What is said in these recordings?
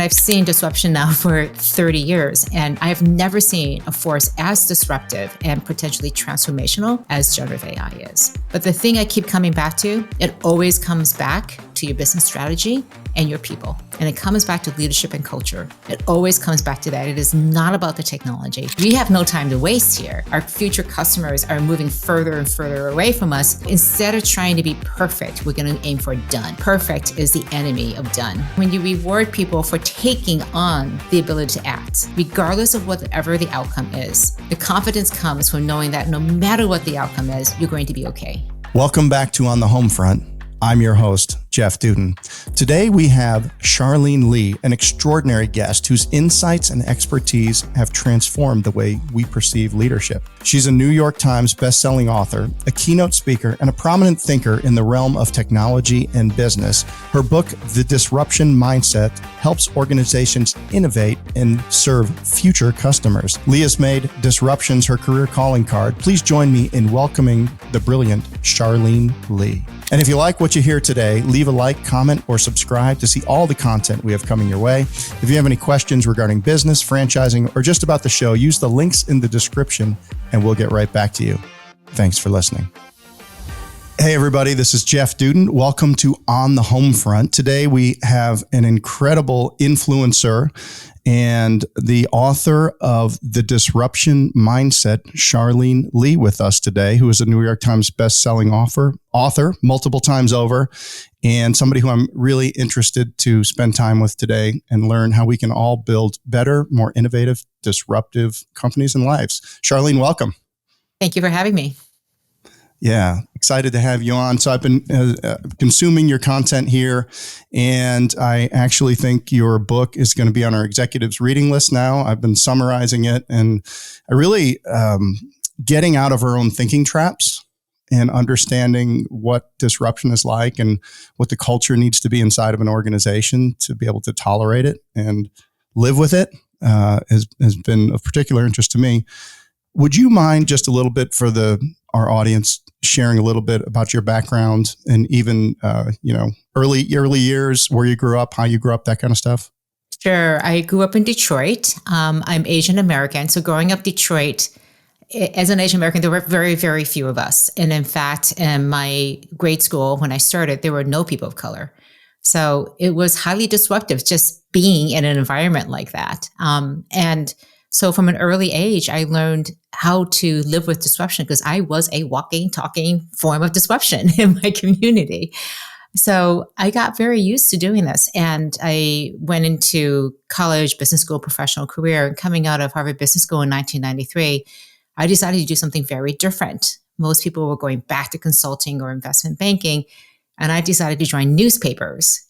I've seen disruption now for 30 years, and I have never seen a force as disruptive and potentially transformational as generative AI is. But the thing I keep coming back to, it always comes back to your business strategy and your people. And it comes back to leadership and culture. It always comes back to that. It is not about the technology. We have no time to waste here. Our future customers are moving further and further away from us. Instead of trying to be perfect, we're going to aim for done. Perfect is the enemy of done. When you reward people for taking on the ability to act, regardless of whatever the outcome is, the confidence comes from knowing that no matter what the outcome is, you're going to be okay. Welcome back to On the HomeFront. I'm your host, Jeff Dudan. Today we have Charlene Li, an extraordinary guest whose insights and expertise have transformed the way we perceive leadership. She's a New York Times bestselling author, a keynote speaker, and a prominent thinker in the realm of technology and business. Her book, The Disruption Mindset, helps organizations innovate and serve future customers. Li has made disruptions her career calling card. Please join me in welcoming the brilliant Charlene Li. And if you like what you hear today, leave a like, comment, or subscribe to see all the content we have coming your way. If you have any questions regarding business, franchising, or just about the show, use the links in the description and we'll get right back to you. Thanks for listening. Hey, everybody, this is Jeff Dudan. Welcome to On the HomeFront. Today, we have an incredible influencer and the author of The Disruption Mindset, Charlene Li, with us today, who is a New York Times bestselling author multiple times over, and somebody who I'm really interested to spend time with today and learn how we can all build better, more innovative, disruptive companies and lives. Charlene, welcome. Thank you for having me. Yeah, excited to have you on. So I've been consuming your content here, and I actually think your book is going to be on our executives reading list now. I've been summarizing it, and I really getting out of our own thinking traps and understanding what disruption is like and what the culture needs to be inside of an organization to be able to tolerate it and live with it has been of particular interest to me. Would you mind just a little bit for our audience sharing a little bit about your background and even, early years, where you grew up, how you grew up, that kind of stuff? Sure. I grew up in Detroit. I'm Asian American. So growing up Detroit, as an Asian American, there were very, very few of us. And in fact, in my grade school, when I started, there were no people of color. So it was highly disruptive just being in an environment like that. And so from an early age, I learned how to live with disruption because I was a walking, talking form of disruption in my community. So I got very used to doing this. And I went into college, business school, professional career. And coming out of Harvard Business School in 1993, I decided to do something very different. Most people were going back to consulting or investment banking. And I decided to join newspapers,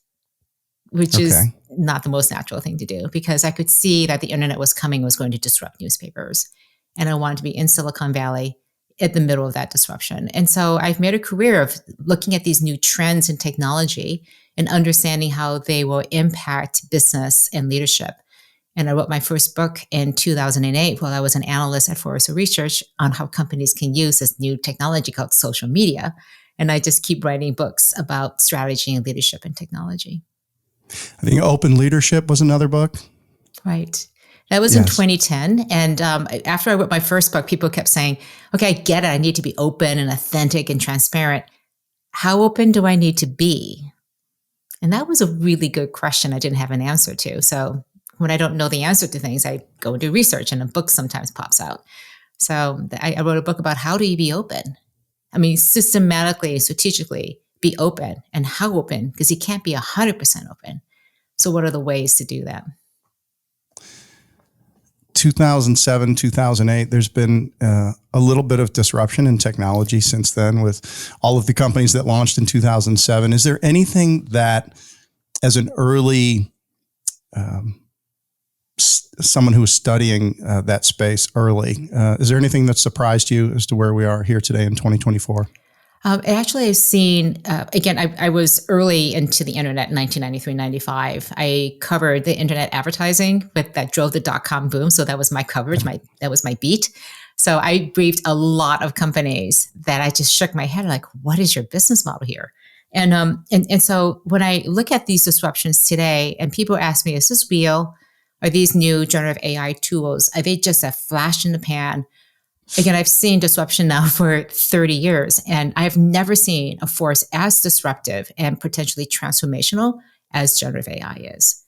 which is not the most natural thing to do because I could see that the internet was going to disrupt newspapers. And I wanted to be in Silicon Valley at the middle of that disruption. And so I've made a career of looking at these new trends in technology and understanding how they will impact business and leadership. And I wrote my first book in 2008 while I was an analyst at Forrester Research on how companies can use this new technology called social media. And I just keep writing books about strategy and leadership and technology. I think Open Leadership was another book. Right. That was in 2010. And after I wrote my first book, people kept saying, okay, I get it. I need to be open and authentic and transparent. How open do I need to be? And that was a really good question I didn't have an answer to. So when I don't know the answer to things, I go and do research and a book sometimes pops out. So I wrote a book about how do you be open? I mean, systematically, strategically, be open. And how open? Because you can't be 100% open. So what are the ways to do that? 2007, 2008, there's been a little bit of disruption in technology since then with all of the companies that launched in 2007. Is there anything that, as an early someone who was studying that space early, is there anything that surprised you as to where we are here today in 2024? Actually, I've seen, again, I was early into the internet in 1993, 95. I covered the internet advertising that drove the dot-com boom. So that was my coverage. That was my beat. So I briefed a lot of companies that I just shook my head like, what is your business model here? And so when I look at these disruptions today, and people ask me, is this real? Are these new generative AI tools? Are they just a flash in the pan? Again, I've seen disruption now for 30 years, and I've never seen a force as disruptive and potentially transformational as generative AI is.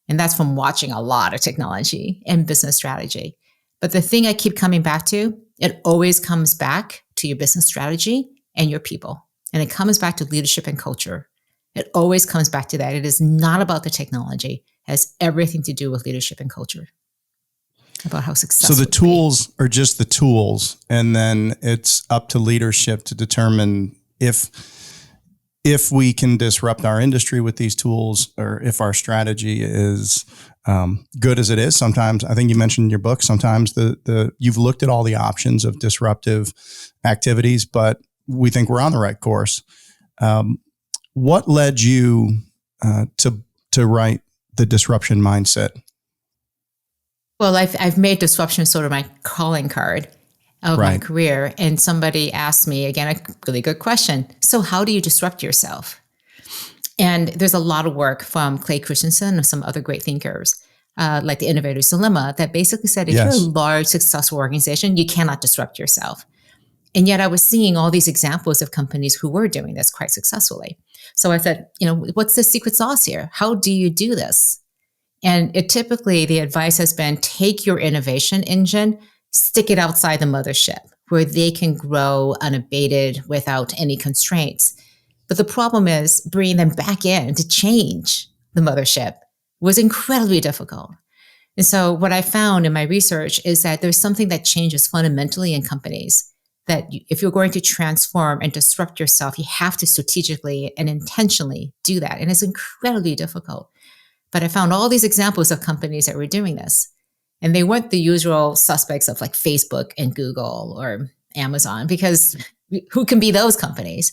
And that's from watching a lot of technology and business strategy. But the thing I keep coming back to, it always comes back to your business strategy and your people. And it comes back to leadership and culture. It always comes back to that. It is not about the technology. It has everything to do with leadership and culture. About how successful. So the tools are just the tools, and then it's up to leadership to determine if we can disrupt our industry with these tools, or if our strategy is good as it is. Sometimes, I think you mentioned in your book, sometimes you've looked at all the options of disruptive activities, but we think we're on the right course. What led you to write the disruption mindset? Well, I've made disruption sort of my calling card of my career. And somebody asked me, again, a really good question. So how do you disrupt yourself? And there's a lot of work from Clay Christensen and some other great thinkers, like the Innovator's Dilemma, that basically said, if you're a large, successful organization, you cannot disrupt yourself. And yet I was seeing all these examples of companies who were doing this quite successfully. So I said, what's the secret sauce here? How do you do this? And typically the advice has been, take your innovation engine, stick it outside the mothership where they can grow unabated without any constraints. But the problem is bringing them back in to change the mothership was incredibly difficult. And so what I found in my research is that there's something that changes fundamentally in companies, that if you're going to transform and disrupt yourself, you have to strategically and intentionally do that. And it's incredibly difficult. But I found all these examples of companies that were doing this. And they weren't the usual suspects of like Facebook and Google or Amazon, because who can be those companies?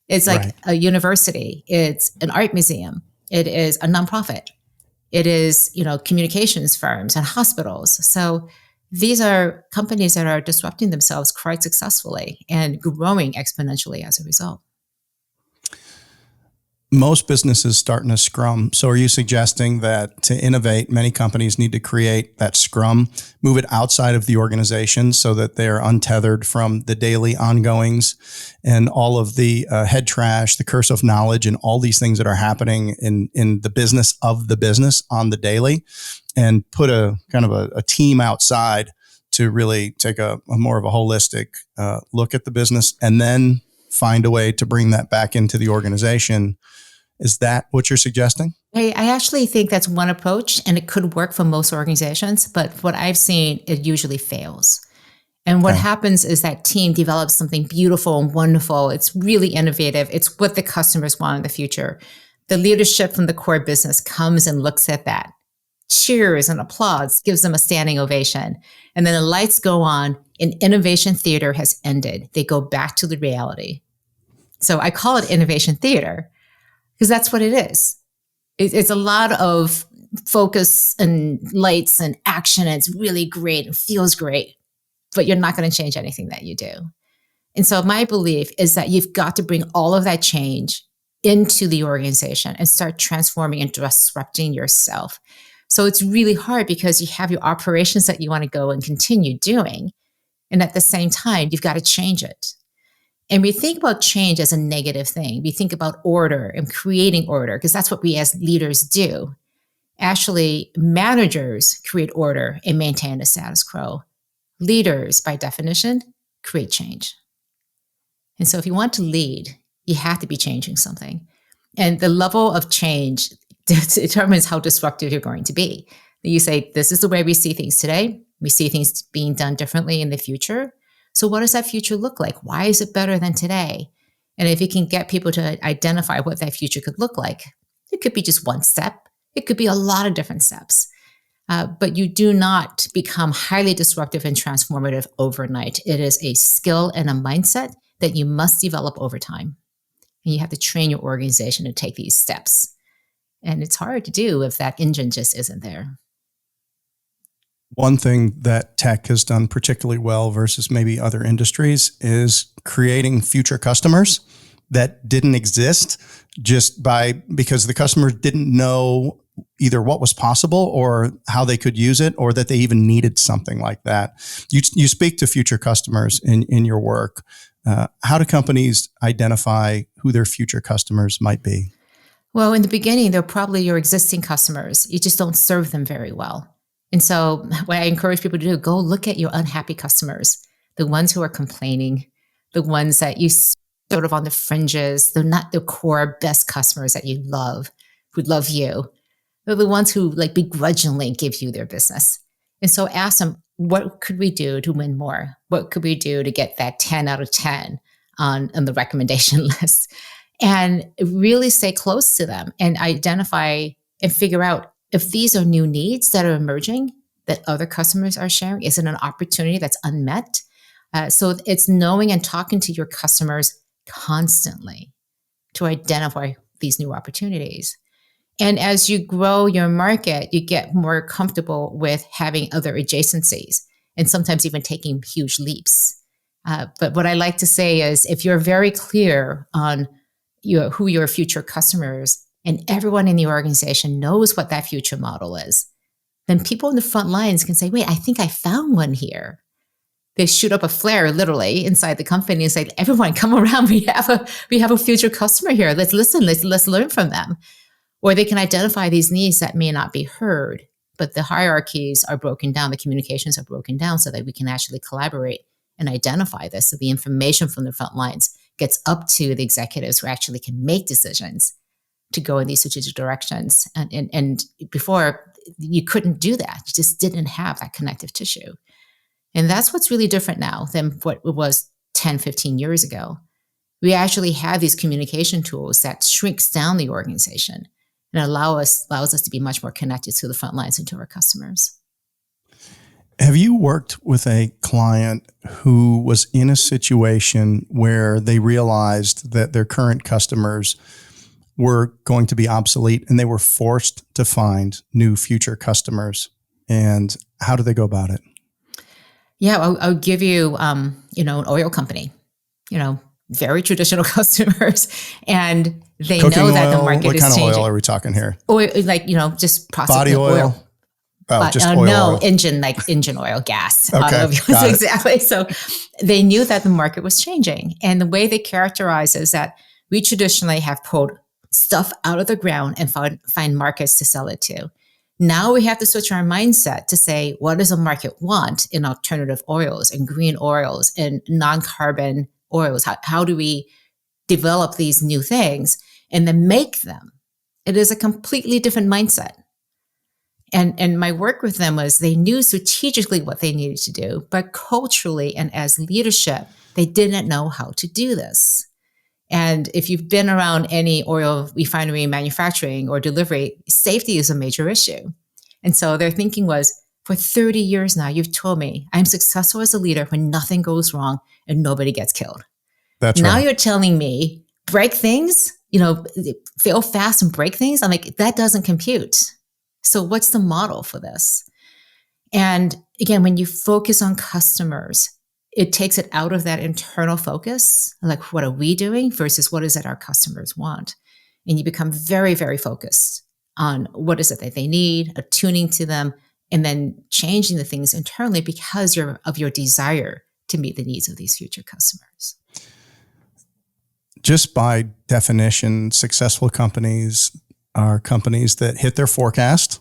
It's like a university. It's an art museum. It is a nonprofit. It is, communications firms and hospitals. So these are companies that are disrupting themselves quite successfully and growing exponentially as a result. Most businesses start in a scrum. So are you suggesting that to innovate, many companies need to create that scrum, move it outside of the organization so that they are untethered from the daily ongoings and all of the head trash, the curse of knowledge, and all these things that are happening in the business of the business on the daily, and put a kind of a team outside to really take a more of a holistic look at the business, and then find a way to bring that back into the organization? Is that what you're suggesting? I actually think that's one approach, and it could work for most organizations. But what I've seen, it usually fails. And what happens is that team develops something beautiful and wonderful. It's really innovative. It's what the customers want in the future. The leadership from the core business comes and looks at that, cheers and applauds, gives them a standing ovation. And then the lights go on, and innovation theater has ended. They go back to the reality. So I call it innovation theater, because that's what it is. It's a lot of focus and lights and action. And it's really great and feels great, but you're not going to change anything that you do. And so my belief is that you've got to bring all of that change into the organization and start transforming and disrupting yourself. So it's really hard because you have your operations that you want to go and continue doing. And at the same time, you've got to change it. And we think about change as a negative thing. We think about order and creating order, because that's what we as leaders do. Actually, managers create order and maintain the status quo. Leaders, by definition, create change. And so if you want to lead, you have to be changing something. And the level of change determines how disruptive you're going to be. You say, this is the way we see things today. We see things being done differently in the future. So what does that future look like? Why is it better than today? And if you can get people to identify what that future could look like, it could be just one step. It could be a lot of different steps. But you do not become highly disruptive and transformative overnight. It is a skill and a mindset that you must develop over time. And you have to train your organization to take these steps. And it's hard to do if that engine just isn't there. One thing that tech has done particularly well versus maybe other industries is creating future customers that didn't exist because the customers didn't know either what was possible or how they could use it, or that they even needed something like that. You speak to future customers in your work. How do companies identify who their future customers might be? Well, in the beginning, they're probably your existing customers. You just don't serve them very well. And so what I encourage people to do, go look at your unhappy customers, the ones who are complaining, the ones that you sort of on the fringes. They're not the core best customers that you love, who love you. They're the ones who like begrudgingly give you their business. And so ask them, what could we do to win more? What could we do to get that 10 out of 10 on the recommendation list? And really stay close to them and identify and figure out if these are new needs that are emerging that other customers are sharing. Is it an opportunity that's unmet? So it's knowing and talking to your customers constantly to identify these new opportunities. And as you grow your market, you get more comfortable with having other adjacencies and sometimes even taking huge leaps. But what I like to say is if you're very clear on who your future customers and everyone in the organization knows what that future model is, then people in the front lines can say, wait, I think I found one here. They shoot up a flare literally inside the company and say, everyone come around. We have a future customer here. Let's listen. Let's learn from them. Or they can identify these needs that may not be heard, but the hierarchies are broken down. The communications are broken down so that we can actually collaborate and identify this. So the information from the front lines gets up to the executives who actually can make decisions to go in these strategic directions. And before, you couldn't do that. You just didn't have that connective tissue. And that's what's really different now than what it was 10, 15 years ago. We actually have these communication tools that shrinks down the organization and allows us to be much more connected to the front lines and to our customers. Have you worked with a client who was in a situation where they realized that their current customers were going to be obsolete and they were forced to find new future customers? And how do they go about it? Yeah, I'll give you, an oil company, very traditional customers, and they Cooking know that oil, the market what is kind changing. of oil are we talking here? Oil, just processed Body oil? Oh, just oil. No, oil. engine oil, gas. Okay, got it. Exactly. So they knew that the market was changing. And the way they characterize is that we traditionally have pulled stuff out of the ground and find markets to sell it to. Now we have to switch our mindset to say, what does a market want in alternative oils and green oils and non-carbon oils? How do we develop these new things and then make them? It is a completely different mindset. And my work with them was they knew strategically what they needed to do, but culturally and as leadership, they didn't know how to do this. And if you've been around any oil refinery manufacturing or delivery, safety is a major issue. And so their thinking was, for 30 years now, you've told me I'm successful as a leader when nothing goes wrong and nobody gets killed. That's now right. You're telling me break things, fail fast and break things. I'm like, that doesn't compute. So what's the model for this? And again, when you focus on customers, it takes it out of that internal focus, like what are we doing versus what is it our customers want? And you become very, very focused on what is it that they need, attuning to them, and then changing the things internally because of your desire to meet the needs of these future customers. Just by definition, successful companies are companies that hit their forecast,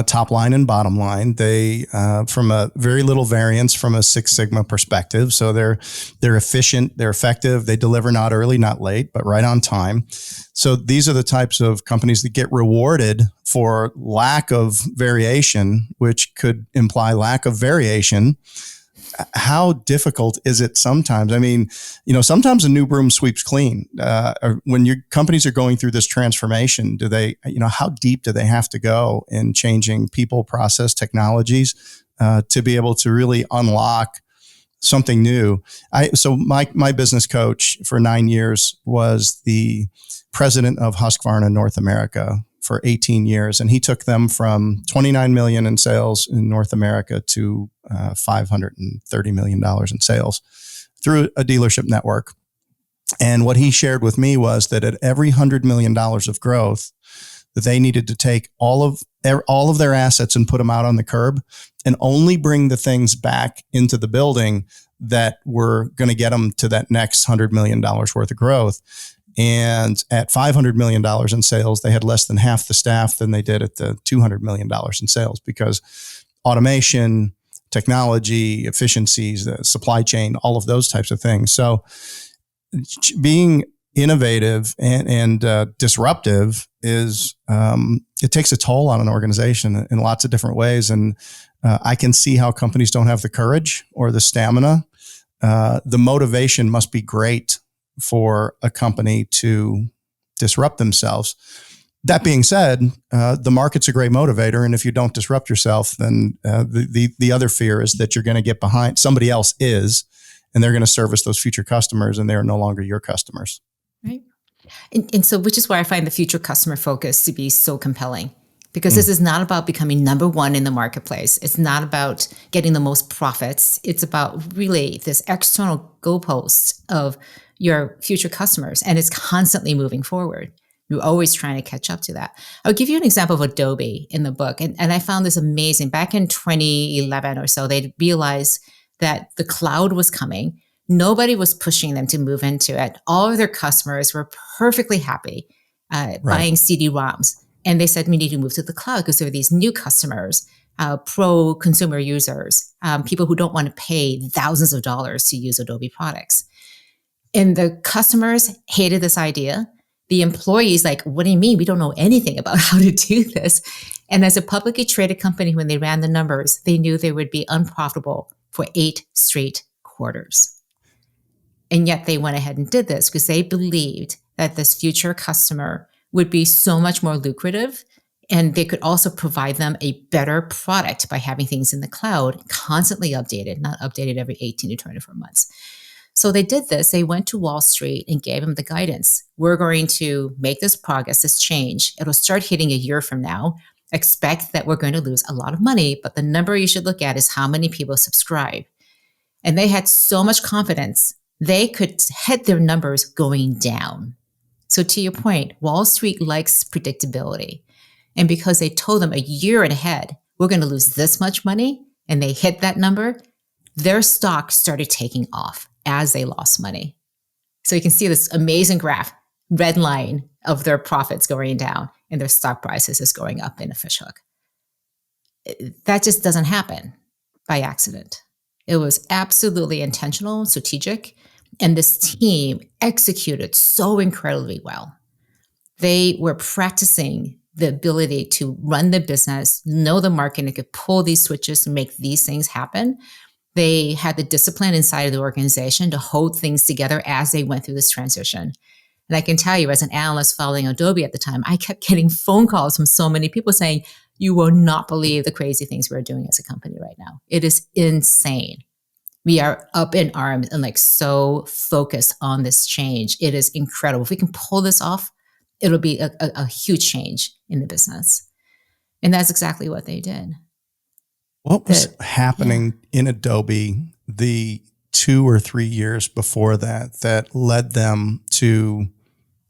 top line and bottom line. They, from a very little variance from a Six Sigma perspective. So they're efficient, they're effective, they deliver not early, not late, but right on time. So these are the types of companies that get rewarded for lack of variation, which could imply lack of variation. How difficult is it sometimes? I mean, sometimes a new broom sweeps clean. When your companies are going through this transformation, do they, how deep do they have to go in changing people, process, technologies to be able to really unlock something new? So my business coach for 9 years was the president of Husqvarna North America for 18 years. And he took them from 29 million in sales in North America to $530 million in sales through a dealership network. And what he shared with me was that at every $100 million of growth, that they needed to take all of their assets and put them out on the curb and only bring the things back into the building that were going to get them to that next $100 million worth of growth. And at $500 million in sales, they had less than half the staff than they did at the $200 million in sales, because automation, technology, efficiencies, the supply chain, all of those types of things. So being innovative and disruptive is, it takes a toll on an organization in lots of different ways. And I can see how companies don't have the courage or the stamina. The motivation must be great for a company to disrupt themselves. That being said, the market's a great motivator. And if you don't disrupt yourself, then the other fear is that you're going to get behind somebody else and they're going to service those future customers, and they are no longer your customers. Right. And so, which is why I find the future customer focus to be so compelling, because this is not about becoming number one in the marketplace. It's not about getting the most profits. It's about really this external goalpost of your future customers, and it's constantly moving forward. You're always trying to catch up to that. I'll give you an example of Adobe in the book. And I found this amazing. Back in 2011 or so, they realized that the cloud was coming. Nobody was pushing them to move into it. All of their customers were perfectly happy buying CD-ROMs. And they said, we need to move to the cloud because there are these new customers, pro consumer users, people who don't want to pay thousands of dollars to use Adobe products. And the customers hated this idea. The employees, like, what do you mean? We don't know anything about how to do this. And as a publicly traded company, when they ran the numbers, they knew they would be unprofitable for 8 straight quarters. And yet they went ahead and did this because they believed that this future customer would be so much more lucrative, and they could also provide them a better product by having things in the cloud constantly updated, not updated every 18 to 24 months. So they did this. They went to Wall Street and gave them the guidance. We're going to make this progress, this change. It'll start hitting a year from now. Expect that we're going to lose a lot of money, but the number you should look at is how many people subscribe. And they had so much confidence, they could hit their numbers going down. So to your point, Wall Street likes predictability. And because they told them a year ahead, we're going to lose this much money, and they hit that number, their stock started taking off as they lost money. So you can see this amazing graph, red line of their profits going down and their stock prices is going up in a fishhook. That just doesn't happen by accident. It was absolutely intentional, strategic, and this team executed so incredibly well. They were practicing the ability to run the business, know the market, and could pull these switches and make these things happen. They had the discipline inside of the organization to hold things together as they went through this transition. And I can tell you, as an analyst following Adobe at the time, I kept getting phone calls from so many people saying, you will not believe the crazy things we're doing as a company right now. It is insane. We are up in arms and like so focused on this change. It is incredible. If we can pull this off, it'll be a huge change in the business. And that's exactly what they did. What was happening in Adobe the 2 or 3 years before that led them to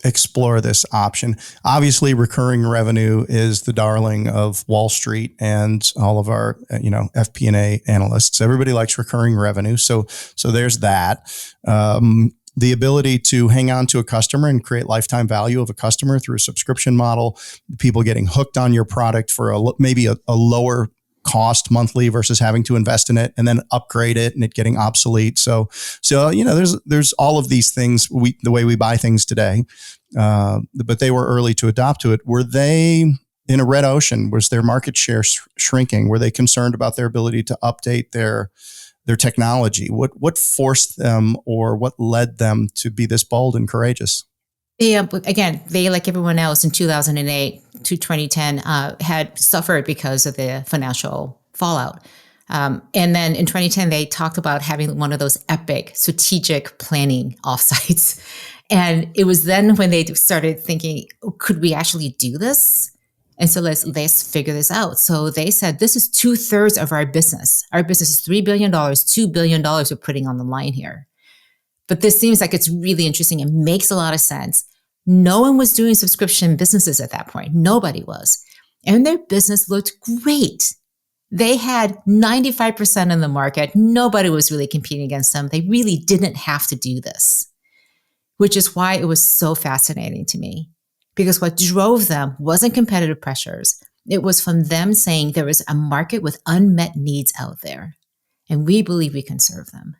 explore this option? Obviously, recurring revenue is the darling of Wall Street and all of our, FP&A analysts. Everybody likes recurring revenue. So there's that. The ability to hang on to a customer and create lifetime value of a customer through a subscription model, people getting hooked on your product for maybe a lower cost monthly versus having to invest in it and then upgrade it and it getting obsolete. So there's all of these things, the way we buy things today, but they were early to adopt to it. Were they in a red ocean? Was their market share shrinking? Were they concerned about their ability to update their technology? What forced them, or what led them to be this bold and courageous? Yeah, again, they, like everyone else in 2008 to 2010, had suffered because of the financial fallout. And then in 2010, they talked about having one of those epic strategic planning offsites. And it was then when they started thinking, could we actually do this? And so let's figure this out. So they said, this is 2/3 of our business. Our business is $3 billion, $2 billion we're putting on the line here. But this seems like it's really interesting. It makes a lot of sense. No one was doing subscription businesses at that point. Nobody was. And their business looked great. They had 95% in the market. Nobody was really competing against them. They really didn't have to do this, which is why it was so fascinating to me. Because what drove them wasn't competitive pressures. It was from them saying there is a market with unmet needs out there, and we believe we can serve them.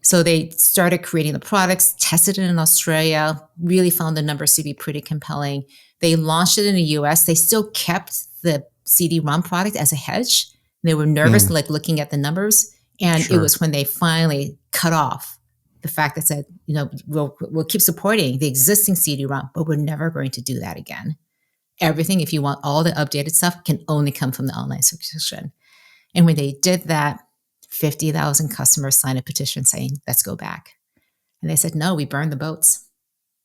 So they started creating the products, tested it in Australia, really found the numbers to be pretty compelling. They launched it in the US. They still kept the CD-ROM product as a hedge. They were nervous, looking at the numbers. And It was when they finally cut off the fact that said, we'll keep supporting the existing CD-ROM, but we're never going to do that again. Everything, if you want all the updated stuff, can only come from the online subscription. And when they did that, 50,000 customers signed a petition saying, let's go back. And they said, no, we burned the boats.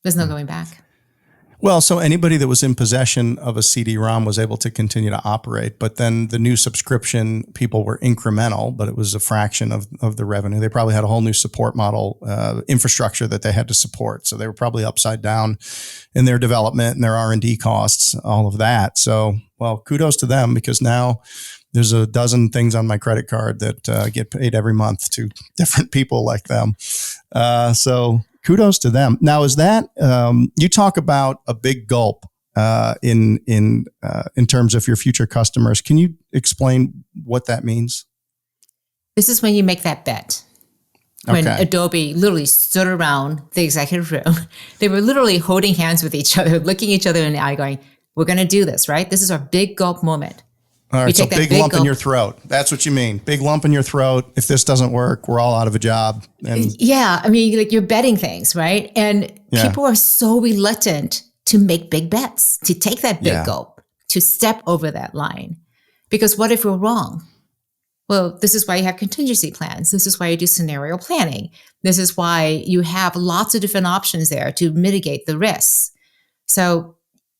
There's no going back. Well, so anybody that was in possession of a CD-ROM was able to continue to operate, but then the new subscription people were incremental, but it was a fraction of the revenue. They probably had a whole new support model, infrastructure that they had to support. So they were probably upside down in their development and their R&D costs, all of that. So, well, kudos to them, because now there's a dozen things on my credit card that get paid every month to different people like them. So kudos to them. Now, is that you talk about a big gulp in terms of your future customers? Can you explain what that means? This is when you make that bet. When Adobe literally stood around the executive room, they were literally holding hands with each other, looking each other in the eye, going, "We're going to do this, right? This is our big gulp moment." All right, so big lump in your throat. That's what you mean. Big lump in your throat. If this doesn't work, we're all out of a job. And yeah, I mean, like, you're betting things, right? And people are so reluctant to make big bets, to take that big gulp, to step over that line. Because what if we're wrong? Well, this is why you have contingency plans. This is why you do scenario planning. This is why you have lots of different options there to mitigate the risks. So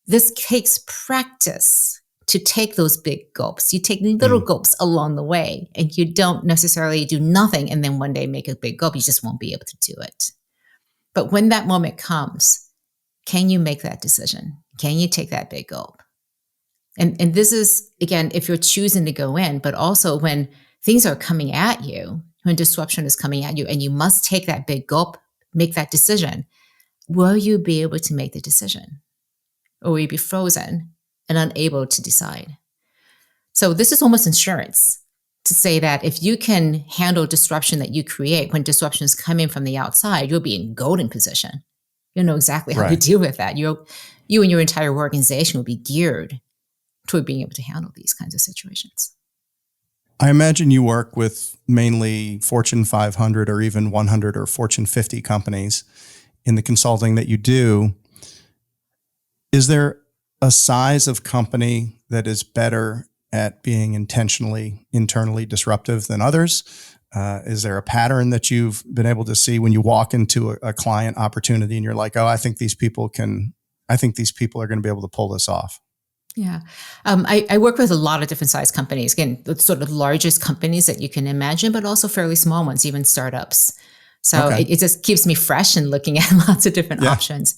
this takes practice to take those big gulps. You take little gulps along the way, and you don't necessarily do nothing and then one day make a big gulp. You just won't be able to do it. But when that moment comes, can you make that decision? Can you take that big gulp? And this is, again, if you're choosing to go in, but also when things are coming at you, when disruption is coming at you and you must take that big gulp, make that decision, will you be able to make the decision? Or will you be frozen and unable to decide? So this is almost insurance to say that if you can handle disruption that you create, when disruption is coming from the outside, you'll be in golden position. You'll know exactly how to deal with that. You and your entire organization will be geared toward being able to handle these kinds of situations. I imagine you work with mainly Fortune 500 or even 100 or Fortune 50 companies in the consulting that you do. Is there a size of company that is better at being intentionally internally disruptive than others? Is there a pattern that you've been able to see when you walk into a client opportunity and you're like, oh, I think these people are going to be able to pull this off? Yeah. I work with a lot of different size companies, again, the sort of largest companies that you can imagine, but also fairly small ones, even startups. So it just keeps me fresh and looking at lots of different options.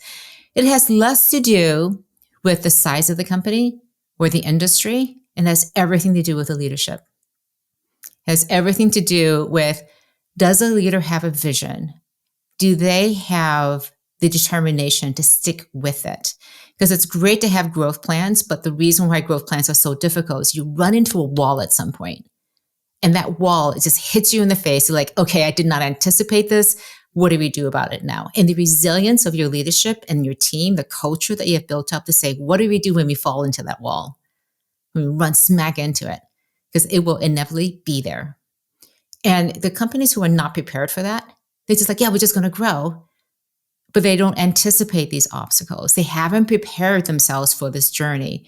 It has less to do with the size of the company or the industry, and has everything to do with the leadership. It has everything to do with, does a leader have a vision? Do they have the determination to stick with it? Because it's great to have growth plans, but the reason why growth plans are so difficult is you run into a wall at some point. And that wall, it just hits you in the face. You're like, okay, I did not anticipate this. What do we do about it now? And the resilience of your leadership and your team, the culture that you have built up to say, what do we do when we fall into that wall? When we run smack into it? Because it will inevitably be there. And the companies who are not prepared for that, they're just like, yeah, we're just going to grow. But they don't anticipate these obstacles. They haven't prepared themselves for this journey.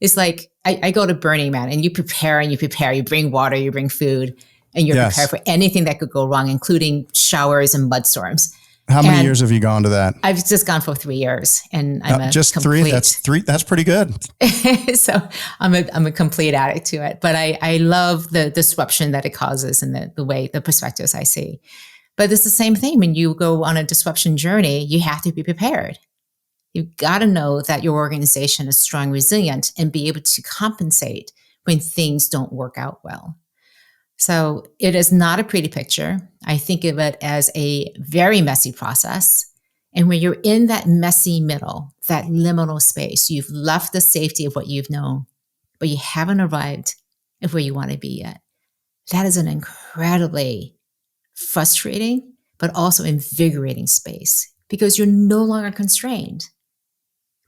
It's like, I go to Burning Man and you prepare and you prepare. You bring water, you bring food, and you're prepared for anything that could go wrong, including showers and mudstorms. How many years have you gone to that? I've just gone for 3 years, and I'm just complete, 3. That's pretty good. So I'm a complete addict to it. But I love the disruption that it causes and the way, the perspectives I see. But it's the same thing when you go on a disruption journey, you have to be prepared. You've got to know that your organization is strong, resilient, and be able to compensate when things don't work out well. So it is not a pretty picture. I think of it as a very messy process. And when you're in that messy middle, that liminal space, you've left the safety of what you've known, but you haven't arrived at where you want to be yet. That is an incredibly frustrating, but also invigorating space because you're no longer constrained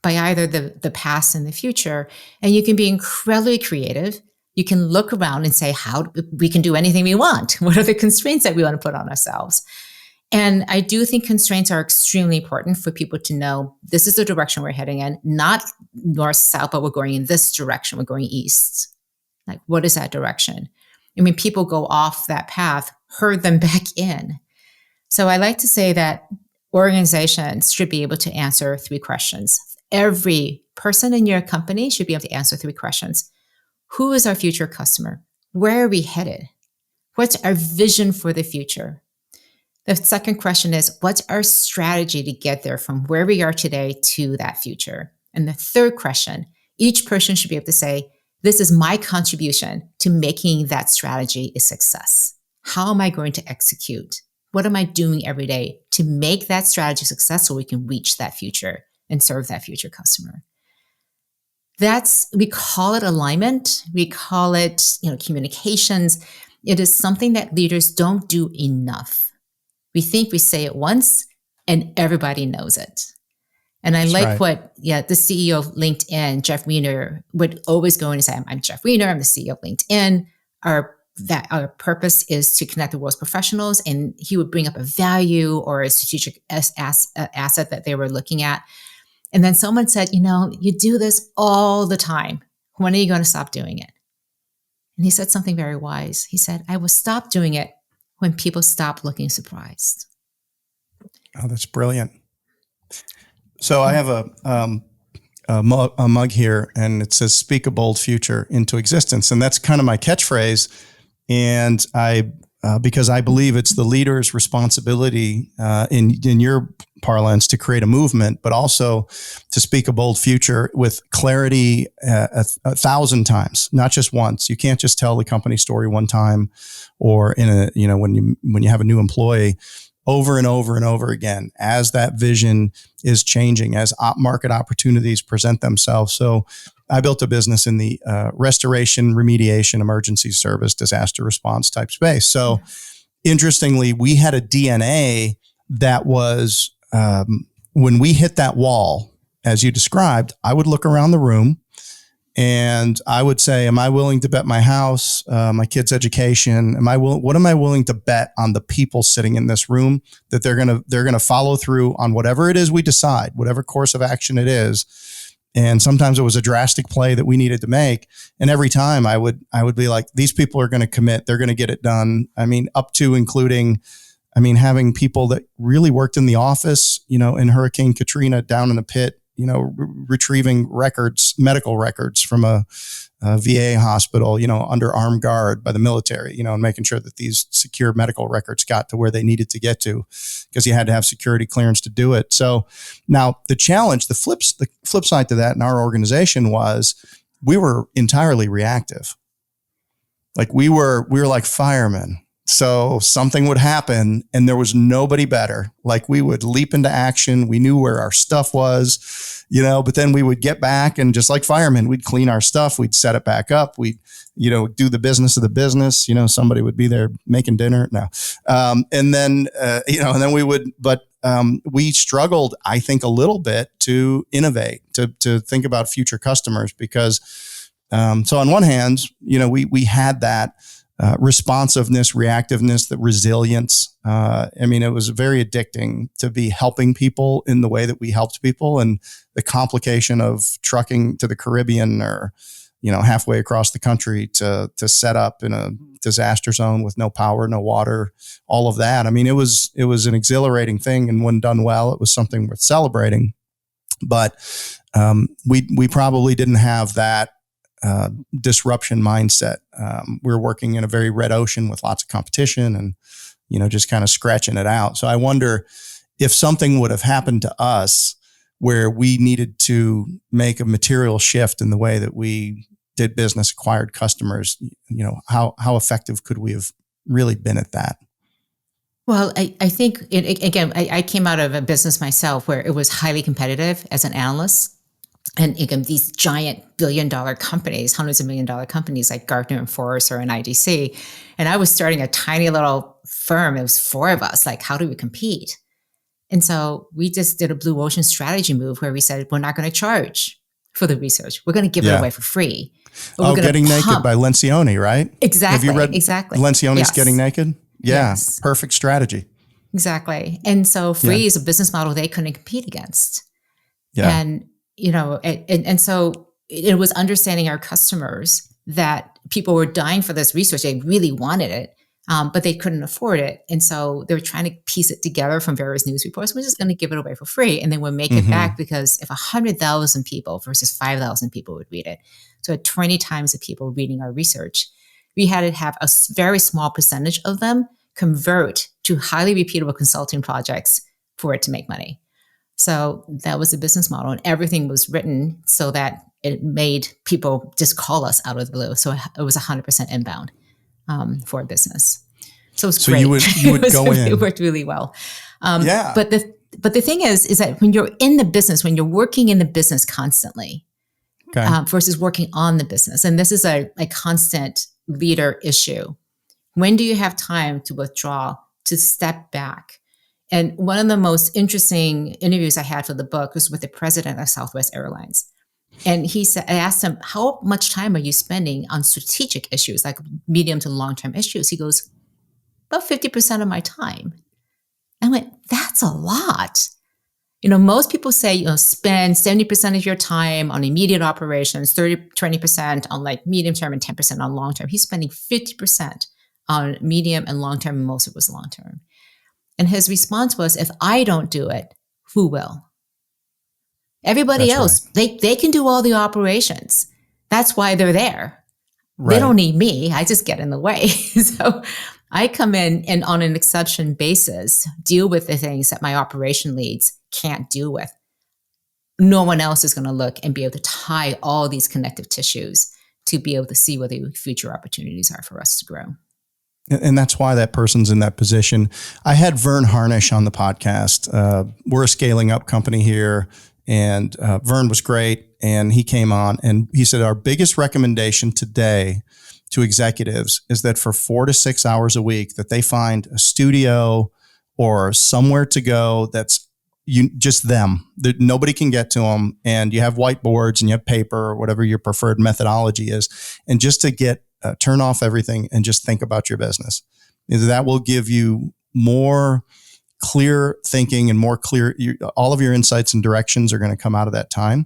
by either the past and the future. And you can be incredibly creative. You can look around and say, how we can do anything we want. What are the constraints that we want to put on ourselves? And I do think constraints are extremely important for people to know this is the direction we're heading in, not north, south, but we're going in this direction. We're going east. Like, what is that direction? And when people go off that path, herd them back in. So I like to say that organizations should be able to answer 3 questions. Every person in your company should be able to answer 3 questions. Who is our future customer? Where are we headed? What's our vision for the future? The second question is, what's our strategy to get there from where we are today to that future? And the third question, each person should be able to say, this is my contribution to making that strategy a success. How am I going to execute? What am I doing every day to make that strategy successful so we can reach that future and serve that future customer? We call it alignment. We call it, communications. It is something that leaders don't do enough. We think we say it once and everybody knows it. And I like what the CEO of LinkedIn, Jeff Weiner, would always go in and say, I'm Jeff Weiner, I'm the CEO of LinkedIn. Our purpose is to connect the world's professionals. And he would bring up a value or a strategic asset that they were looking at. And then someone said, you do this all the time. When are you going to stop doing it? And he said something very wise. He said, I will stop doing it when people stop looking surprised. Oh, that's brilliant. So I have a mug here, and it says, speak a bold future into existence. And that's kind of my catchphrase. And because I believe it's the leader's responsibility in your parlance to create a movement, but also to speak a bold future with clarity 1,000 times, not just once. You can't just tell the company story one time, or when you have a new employee, over and over and over again as that vision is changing, as market opportunities present themselves. So I built a business in the restoration, remediation, emergency service, disaster response type space. So interestingly, we had a DNA that was, when we hit that wall, as you described, I would look around the room and I would say, am I willing to bet my house, my kid's education? What am I willing to bet on the people sitting in this room that they're going to follow through on whatever it is we decide, whatever course of action it is. And sometimes it was a drastic play that we needed to make. And every time I would be like, these people are going to commit, they're going to get it done. I mean, up to including, having people that really worked in the office, in Hurricane Katrina down in the pit, retrieving medical records from a VA hospital, under armed guard by the military, and making sure that these secure medical records got to where they needed to get to, because you had to have security clearance to do it. So now the challenge, the flip side to that in our organization was we were entirely reactive. Like we were like firemen. So something would happen and there was nobody better. Like we would leap into action. We knew where our stuff was, but then we would get back and just like firemen, we'd clean our stuff. We'd set it back up. We'd, do the business of the business. Somebody would be there making dinner. No. And then we would, but we struggled, I think, a little bit to innovate, to think about future customers because, so on one hand, we had that, responsiveness, reactiveness, the resilience. It was very addicting to be helping people in the way that we helped people, and the complication of trucking to the Caribbean or, halfway across the country to set up in a disaster zone with no power, no water, all of that. It was an exhilarating thing, and when done well, it was something worth celebrating. But we probably didn't have that disruption mindset. We're working in a very red ocean with lots of competition, and just kind of scratching it out. So I wonder if something would have happened to us where we needed to make a material shift in the way that we did business, acquired customers, how effective could we have really been at that? Well, I think, again, I came out of a business myself where it was highly competitive as an analyst. And again, these giant billion-dollar companies, hundreds of million-dollar companies like Gartner and Forrester and IDC. And I was starting a tiny little firm. It was 4 of us. Like, how do we compete? And so we just did a blue ocean strategy move where we said, we're not going to charge for the research. We're going to give it away for free. Getting Naked by Lencioni, right? Exactly. Have you read exactly. Lencioni's Getting Naked? Yeah. Yes. Perfect strategy. Exactly. And so free is a business model they couldn't compete against. Yeah. And, and so it was understanding our customers that people were dying for this research. They really wanted it, but they couldn't afford it. And so they were trying to piece it together from various news reports. We're just going to give it away for free. And then we'll make it back, because if 100,000 people versus 5,000 people would read it, so at 20 times the people reading our research, we had to have a very small percentage of them convert to highly repeatable consulting projects for it to make money. So that was the business model, and everything was written so that it made people just call us out of the blue. So it was 100% inbound for a business. So it was great. You would go in. It worked really well. But the thing is that when you're in the business, when you're working in the business constantly, versus working on the business, and this is a constant leader issue. When do you have time to withdraw, to step back? And one of the most interesting interviews I had for the book was with the president of Southwest Airlines. And he said, I asked him, how much time are you spending on strategic issues, like medium to long-term issues? He goes, about 50% of my time. I went, that's a lot. Most people say, spend 70% of your time on immediate operations, 20% on like medium term and 10% on long term. He's spending 50% on medium and long term, and most of it was long term. And his response was, if I don't do it, who will? Everybody else, right. they can do all the operations. That's why they're there. Right. They don't need me. I just get in the way. So I come in and on an exception basis, deal with the things that my operation leads can't deal with. No one else is going to look and be able to tie all these connective tissues to be able to see what the future opportunities are for us to grow. And that's why that person's in that position. I had Vern Harnish on the podcast. We're a scaling up company here, and Vern was great. And he came on and he said, our biggest recommendation today to executives is that for 4 to 6 hours a week, that they find a studio or somewhere to go that's just them. That nobody can get to them, and you have whiteboards and you have paper or whatever your preferred methodology is, and just to get turn off everything and just think about your business. That will give you more clear thinking and more clear. All of your insights and directions are going to come out of that time.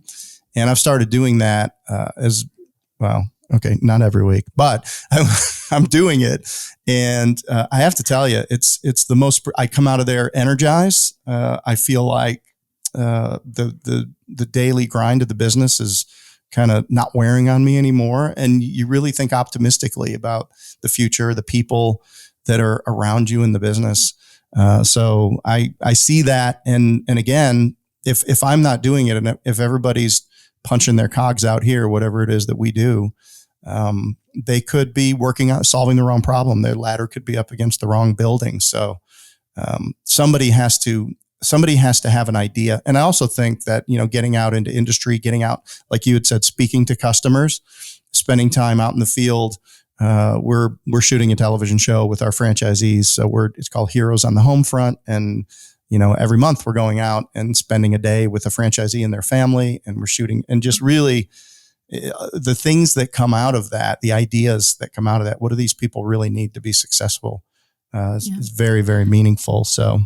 And I've started doing that as well. Okay, not every week, but I'm doing it, and I have to tell you, it's the most. I come out of there energized. I feel like the daily grind of the business is kind of not wearing on me anymore, and you really think optimistically about the future, the people that are around you in the business. So I see that, and again, if I'm not doing it, and if everybody's punching their cogs out here, whatever it is that we do. They could be working on solving the wrong problem. Their ladder could be up against the wrong building. So somebody has to have an idea. And I also think that, getting out into industry, getting out, like you had said, speaking to customers, spending time out in the field. We're shooting a television show with our franchisees. So it's called Heroes on the HomeFront. And, every month we're going out and spending a day with a franchisee and their family, and we're shooting, and just really, the things that come out of that, the ideas that come out of that, what do these people really need to be successful? Is very, very meaningful. So,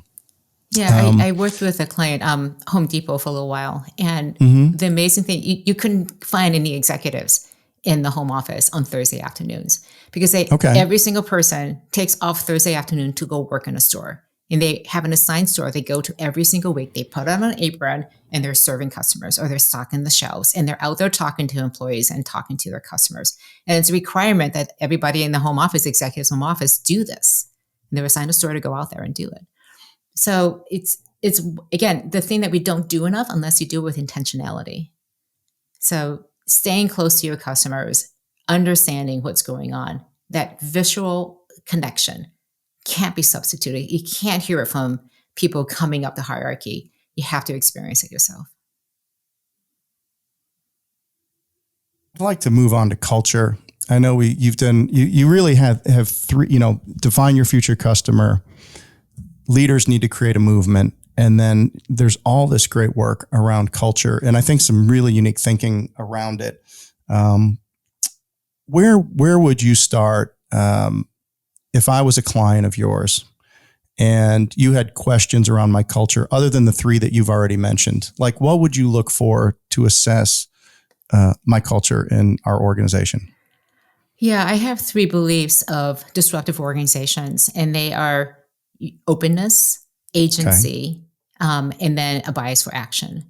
I worked with a client, Home Depot, for a little while. And the amazing thing, you couldn't find any executives in the home office on Thursday afternoons, because every single person takes off Thursday afternoon to go work in a store. And they have an assigned store they go to every single week. They put on an apron and they're serving customers, or they're stocking the shelves, and they're out there talking to employees and talking to their customers. And it's a requirement that everybody in the home office, executives home office, do this. And they were assigned a story to go out there and do it. So it's again, the thing that we don't do enough unless you do it with intentionality. So staying close to your customers, understanding what's going on, that visual connection can't be substituted. You can't hear it from people coming up the hierarchy. You have to experience it yourself. I'd like to move on to culture. I know you really have three, define your future customer. Leaders need to create a movement. And then there's all this great work around culture. And I think some really unique thinking around it. Where would you start if I was a client of yours and you had questions around my culture, other than the three that you've already mentioned? Like, what would you look for to assess my culture in our organization? Yeah, I have 3 beliefs of disruptive organizations, and they are openness, agency, and then a bias for action.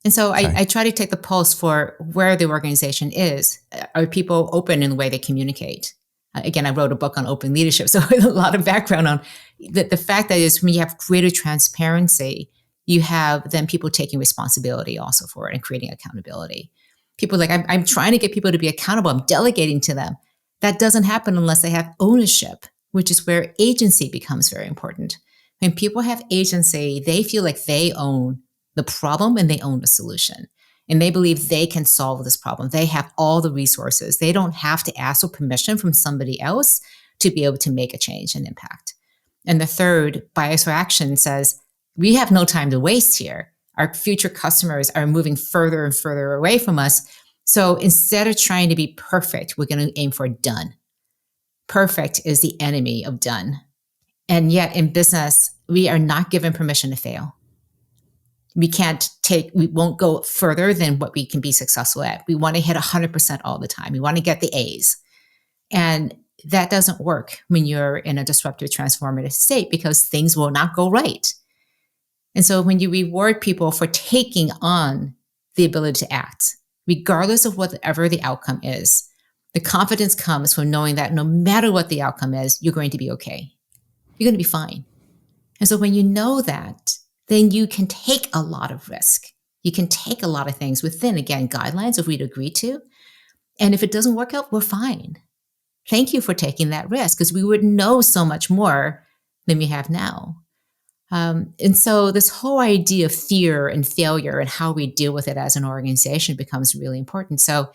And so I try to take the pulse for where the organization is. Are people open in the way they communicate? Again, I wrote a book on open leadership, so a lot of background on the fact that is when you have greater transparency, you have then people taking responsibility also for it and creating accountability. People like, I'm trying to get people to be accountable. I'm delegating to them. That doesn't happen unless they have ownership, which is where agency becomes very important. When people have agency, they feel like they own the problem and they own the solution. And they believe they can solve this problem. They have all the resources. They don't have to ask for permission from somebody else to be able to make a change and impact. And the third, bias for action, says, we have no time to waste here. Our future customers are moving further and further away from us. So instead of trying to be perfect, we're going to aim for done. Perfect is the enemy of done. And yet in business, we are not given permission to fail. We won't go further than what we can be successful at. We want to hit 100% all the time. We want to get the A's. And that doesn't work when you're in a disruptive, transformative state because things will not go right. And so when you reward people for taking on the ability to act, regardless of whatever the outcome is, the confidence comes from knowing that no matter what the outcome is, you're going to be okay. You're going to be fine. And so when you know that, then you can take a lot of risk. You can take a lot of things within, again, guidelines if we'd agree to. And if it doesn't work out, we're fine. Thank you for taking that risk because we would know so much more than we have now. And so this whole idea of fear and failure and how we deal with it as an organization becomes really important. So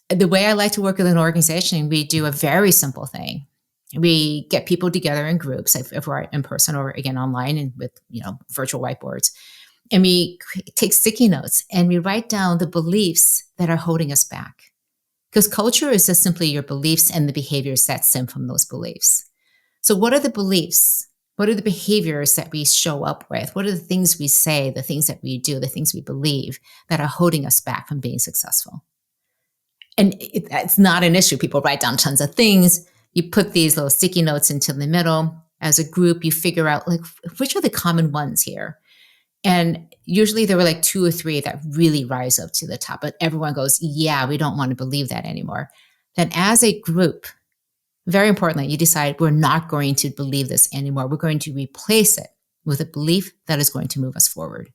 the way I like to work with an organization, we do a very simple thing. We get people together in groups, if we're in person or again online and with virtual whiteboards, and we take sticky notes and we write down the beliefs that are holding us back. Because culture is just simply your beliefs and the behaviors that stem from those beliefs. So what are the beliefs? What are the behaviors that we show up with? What are the things we say, the things that we do, the things we believe that are holding us back from being successful? And it's not an issue. People write down tons of things. You put these little sticky notes into the middle. As a group, you figure out which are the common ones here. And usually there were 2 or 3 that really rise up to the top, but everyone goes, yeah, we don't want to believe that anymore. Then as a group, very importantly, you decide we're not going to believe this anymore. We're going to replace it with a belief that is going to move us forward.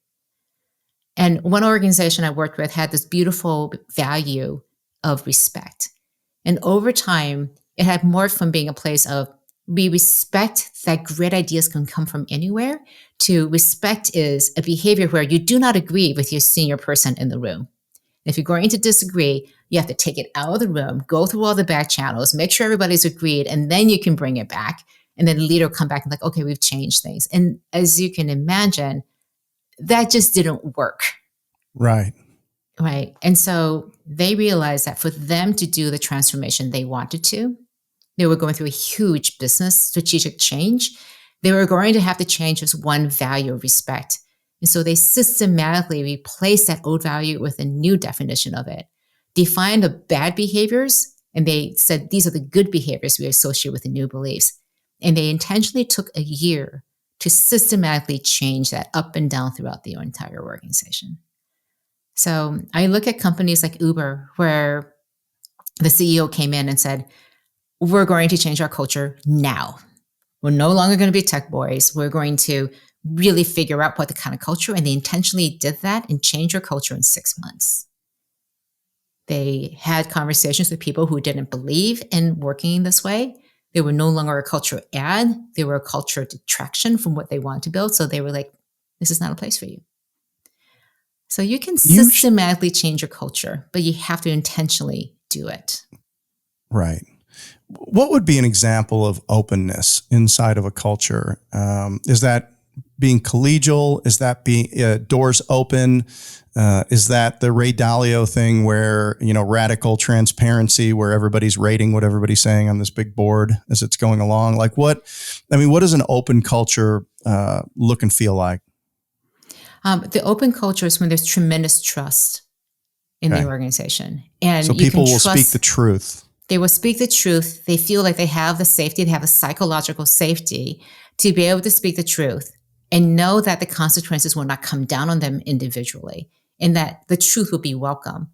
And one organization I worked with had this beautiful value of respect. And over time, it had morphed from being a place of we respect that great ideas can come from anywhere to respect is a behavior where you do not agree with your senior person in the room. If you're going to disagree, you have to take it out of the room, go through all the back channels, make sure everybody's agreed, and then you can bring it back. And then the leader will come back and okay, we've changed things. And as you can imagine, that just didn't work. Right. Right. And so they realized that for them to do the transformation they wanted to, they were going through a huge business strategic change. They were going to have to change this one value of respect. And so they systematically replaced that old value with a new definition of it, defined the bad behaviors, and they said, these are the good behaviors we associate with the new beliefs. And they intentionally took a year to systematically change that up and down throughout the entire organization. So I look at companies like Uber, where the CEO came in and said, we're going to change our culture now. We're no longer going to be tech boys. We're going to really figure out what the kind of culture, and they intentionally did that and changed their culture in 6 months. They had conversations with people who didn't believe in working this way. They were no longer a culture add. They were a culture detraction from what they wanted to build. So they were like, this is not a place for you. So you can systematically change your culture, but you have to intentionally do it. Right. What would be an example of openness inside of a culture? Is that being collegial? Is that being doors open? Is that the Ray Dalio thing where, radical transparency, where everybody's rating what everybody's saying on this big board as it's going along? Like what does an open culture look and feel like? The open culture is when there's tremendous trust in the organization. And so people will speak the truth. They will speak the truth. They feel like they have the safety, they have the psychological safety to be able to speak the truth and know that the consequences will not come down on them individually and that the truth will be welcome.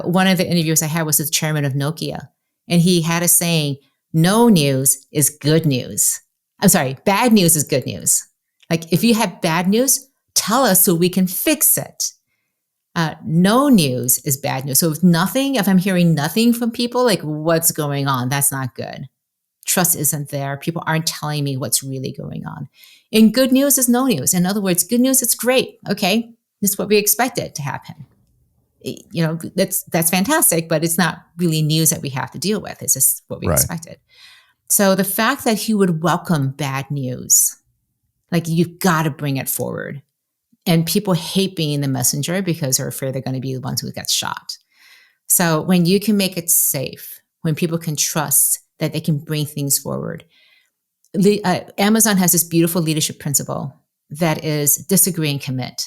One of the interviews I had was with the chairman of Nokia, and he had a saying, no news is good news. I'm sorry, bad news is good news. Like if you have bad news, tell us so we can fix it. No news is bad news. So if I'm hearing nothing from people, like what's going on, that's not good. Trust isn't there. People aren't telling me what's really going on. And good news is no news. In other words, good news, it's great. Okay, this is what we expected to happen. That's fantastic, but it's not really news that we have to deal with. It's just what we expected. So the fact that he would welcome bad news, like you've got to bring it forward. And people hate being the messenger because they're afraid they're going to be the ones who get shot. So when you can make it safe, when people can trust that they can bring things forward, Amazon has this beautiful leadership principle that is disagree and commit.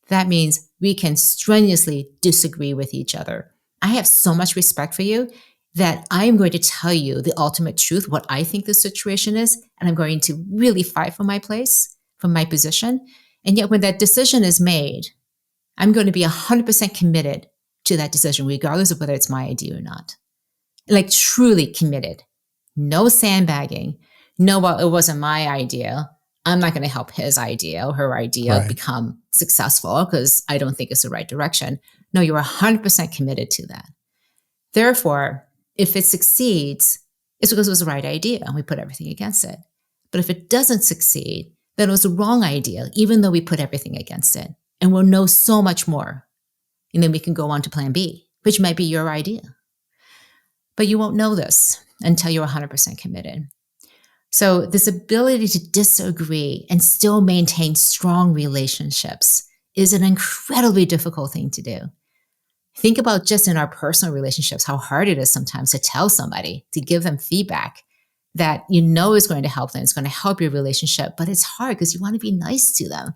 That means we can strenuously disagree with each other. I have so much respect for you that I'm going to tell you the ultimate truth, what I think the situation is, and I'm going to really fight for my place, for my position. And yet when that decision is made, I'm going to be 100% committed to that decision, regardless of whether it's my idea or not. Like truly committed. No sandbagging. No, well, it wasn't my idea. I'm not going to help his idea or her idea become successful because I don't think it's the right direction. No, you're 100% committed to that. Therefore, if it succeeds, it's because it was the right idea and we put everything against it. But if it doesn't succeed, then it was the wrong idea, even though we put everything against it. And we'll know so much more. And then we can go on to plan B, which might be your idea. But you won't know this until you're 100% committed. So this ability to disagree and still maintain strong relationships is an incredibly difficult thing to do. Think about just in our personal relationships, how hard it is sometimes to tell somebody, to give them feedback that you know is going to help them, it's going to help your relationship, but it's hard because you want to be nice to them.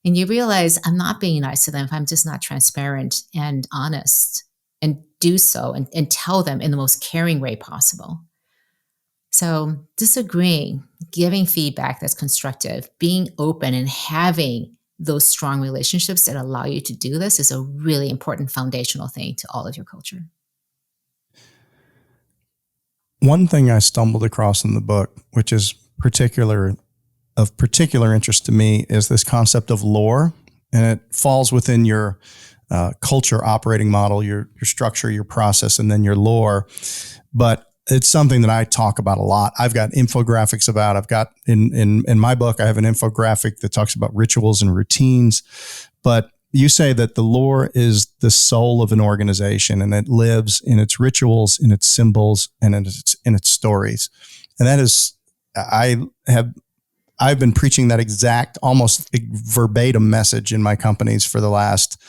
And you realize I'm not being nice to them if I'm just not transparent and honest and do so and tell them in the most caring way possible. So disagreeing, giving feedback that's constructive, being open and having those strong relationships that allow you to do this is a really important foundational thing to all of your culture. One thing I stumbled across in the book, which is of particular interest to me, is this concept of lore, and it falls within your culture operating model, your structure, your process, and then your lore. But it's something that I talk about a lot. I've got infographics about. I've got in my book, I have an infographic that talks about rituals and routines. But you say that the lore is the soul of an organization, and it lives in its rituals, in its symbols, and in its stories. And that is, I've been preaching that exact, almost verbatim message in my companies for the last,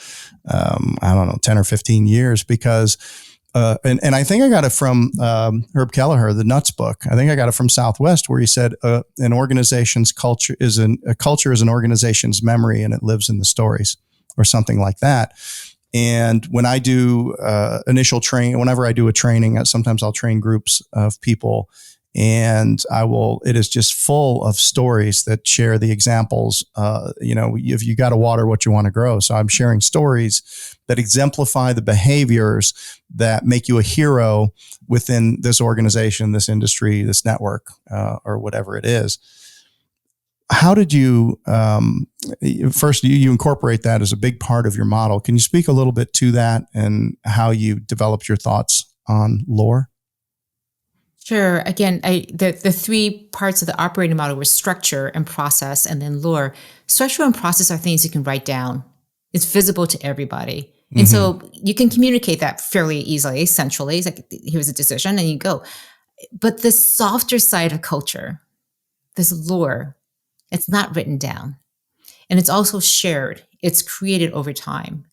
10 or 15 years, because, and I think I got it from Herb Kelleher, the Nuts book. I think I got it from Southwest, where he said an organization's culture is an organization's memory, and it lives in the stories, or something like that. And when I do initial training, whenever I do a training, sometimes I'll train groups of people, And it is just full of stories that share the examples. If you got to water what you want to grow. So I'm sharing stories that exemplify the behaviors that make you a hero within this organization, this industry, this network, or whatever it is. How did you, first, you incorporate that as a big part of your model. Can you speak a little bit to that and how you developed your thoughts on lore? Sure. Again, the three parts of the operating model were structure and process and then lore. Structure and process are things you can write down. It's visible to everybody. And so you can communicate that fairly easily, centrally. It's like, here's a decision and you go. But the softer side of culture, this lore, it's not written down. And it's also shared. It's created over time.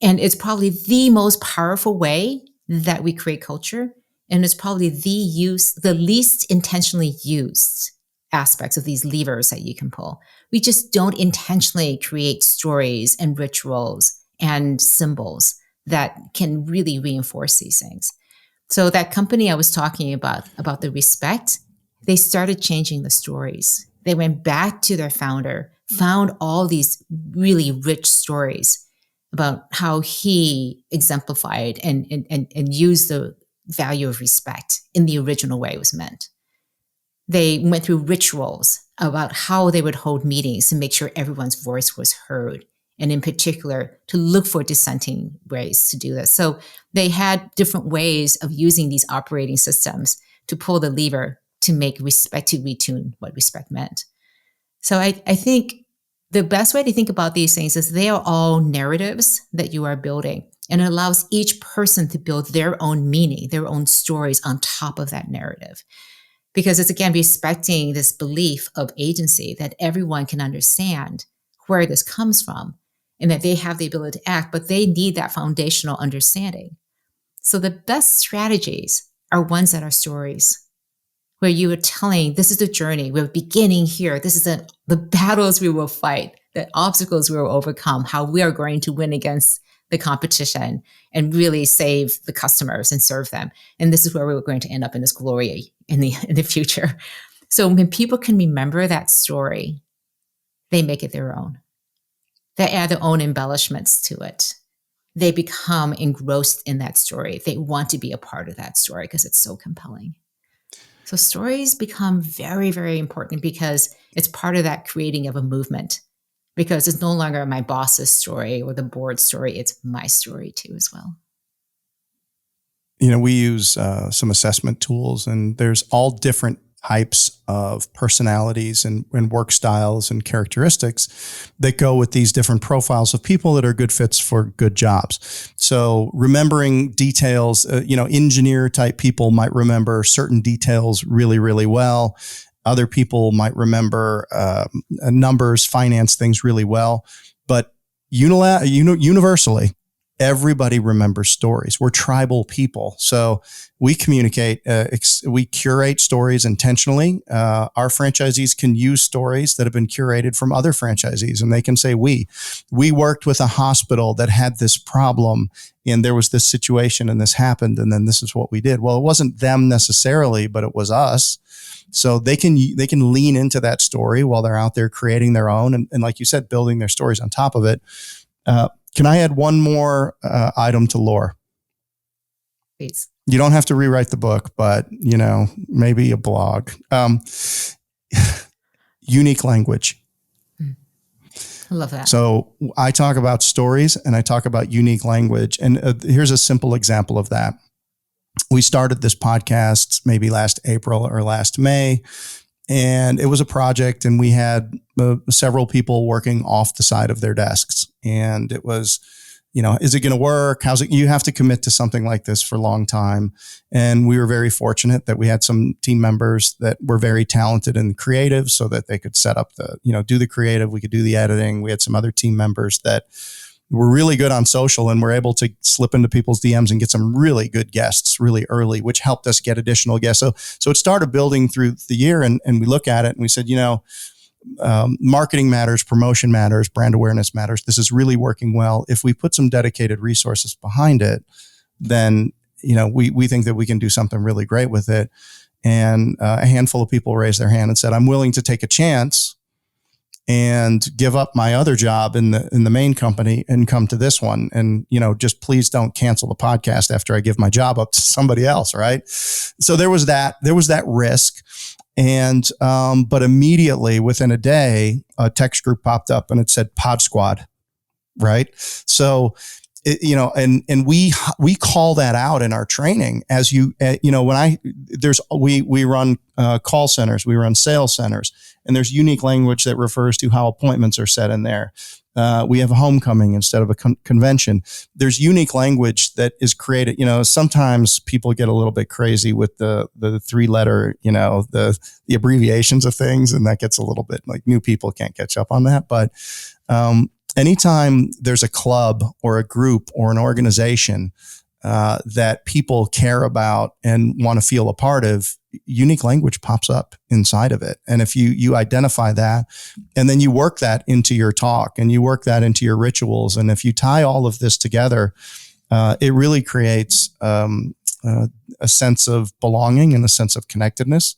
And it's probably the most powerful way that we create culture. And it's probably the least intentionally used aspects of these levers that you can pull. We just don't intentionally create stories and rituals and symbols that can really reinforce these things. So that company I was talking about the respect, they started changing the stories. They went back to their founder, found all these really rich stories about how he exemplified and used the value of respect in the original way it was meant. They went through rituals about how they would hold meetings to make sure everyone's voice was heard, and in particular, to look for dissenting ways to do this. So they had different ways of using these operating systems to pull the lever to make respect, to retune what respect meant. So I think the best way to think about these things is they are all narratives that you are building. And it allows each person to build their own meaning, their own stories on top of that narrative. Because it's, again, respecting this belief of agency that everyone can understand where this comes from and that they have the ability to act, but they need that foundational understanding. So the best strategies are ones that are stories, where you are telling, this is the journey, we're beginning here, this is the battles we will fight, the obstacles we will overcome, how we are going to win against the competition and really save the customers and serve them. And this is where we're going to end up in this glory in the future. So when people can remember that story, they make it their own. They add their own embellishments to it. They become engrossed in that story. They want to be a part of that story because it's so compelling. So stories become very, very important because it's part of that creating of a movement. Because it's no longer my boss's story or the board's story, it's my story too as well. We use some assessment tools, and there's all different types of personalities and work styles and characteristics that go with these different profiles of people that are good fits for good jobs. So remembering details, engineer type people might remember certain details really, really well. Other people might remember numbers, finance things really well, but universally, everybody remembers stories. We're tribal people, so we communicate. We curate stories intentionally. Our franchisees can use stories that have been curated from other franchisees, and they can say, "We worked with a hospital that had this problem, and there was this situation, and this happened, and then this is what we did." Well, it wasn't them necessarily, but it was us. So they can lean into that story while they're out there creating their own, and like you said, building their stories on top of it. Can I add one more item to lore? Please. You don't have to rewrite the book, but maybe a blog. Unique language. I love that. So I talk about stories and I talk about unique language, and here's a simple example of that. We started this podcast maybe last April or last May, and it was a project, and we had several people working off the side of their desks. And it was, is it going to work? You have to commit to something like this for a long time. And we were very fortunate that we had some team members that were very talented and creative so that they could set up do the creative. We could do the editing. We had some other team members that were really good on social and were able to slip into people's DMs and get some really good guests really early, which helped us get additional guests. So it started building through the year, and we look at it and we said, marketing matters, promotion matters, brand awareness matters. This is really working well. If we put some dedicated resources behind it, then, we think that we can do something really great with it. And a handful of people raised their hand and said, I'm willing to take a chance and give up my other job in the main company and come to this one. And, just please don't cancel the podcast after I give my job up to somebody else. Right. So there was that risk. And, but immediately within a day, a text group popped up and it said Pod Squad. Right. So, and we call that out in our training as we run call centers, we run sales centers, and there's unique language that refers to how appointments are set in there. We have a homecoming instead of a convention. There's unique language that is created. Sometimes people get a little bit crazy with the 3-letter, the abbreviations of things, and that gets a little bit like new people can't catch up on that. But anytime there's a club or a group or an organization that people care about and want to feel a part of, unique language pops up inside of it. And if you identify that, and then you work that into your talk and you work that into your rituals, and if you tie all of this together, it really creates a sense of belonging and a sense of connectedness.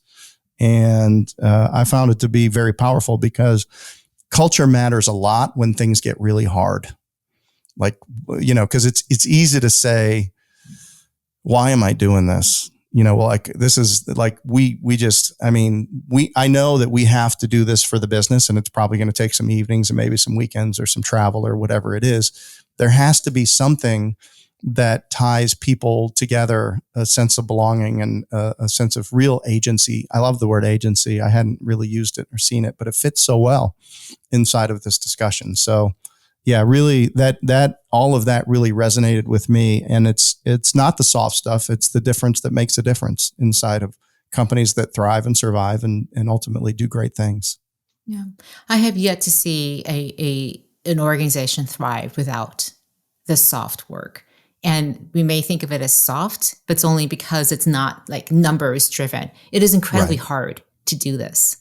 And I found it to be very powerful because culture matters a lot when things get really hard. Like, because it's easy to say, why am I doing this? Like this is like, I know that we have to do this for the business, and it's probably going to take some evenings and maybe some weekends or some travel or whatever it is. There has to be something that ties people together, a sense of belonging and a sense of real agency. I love the word agency. I hadn't really used it or seen it, but it fits so well inside of this discussion. So yeah, really that all of that really resonated with me. And it's not the soft stuff. It's the difference that makes a difference inside of companies that thrive and survive and ultimately do great things. Yeah. I have yet to see an organization thrive without the soft work. And we may think of it as soft, but it's only because it's not like numbers driven. It is incredibly hard to do this.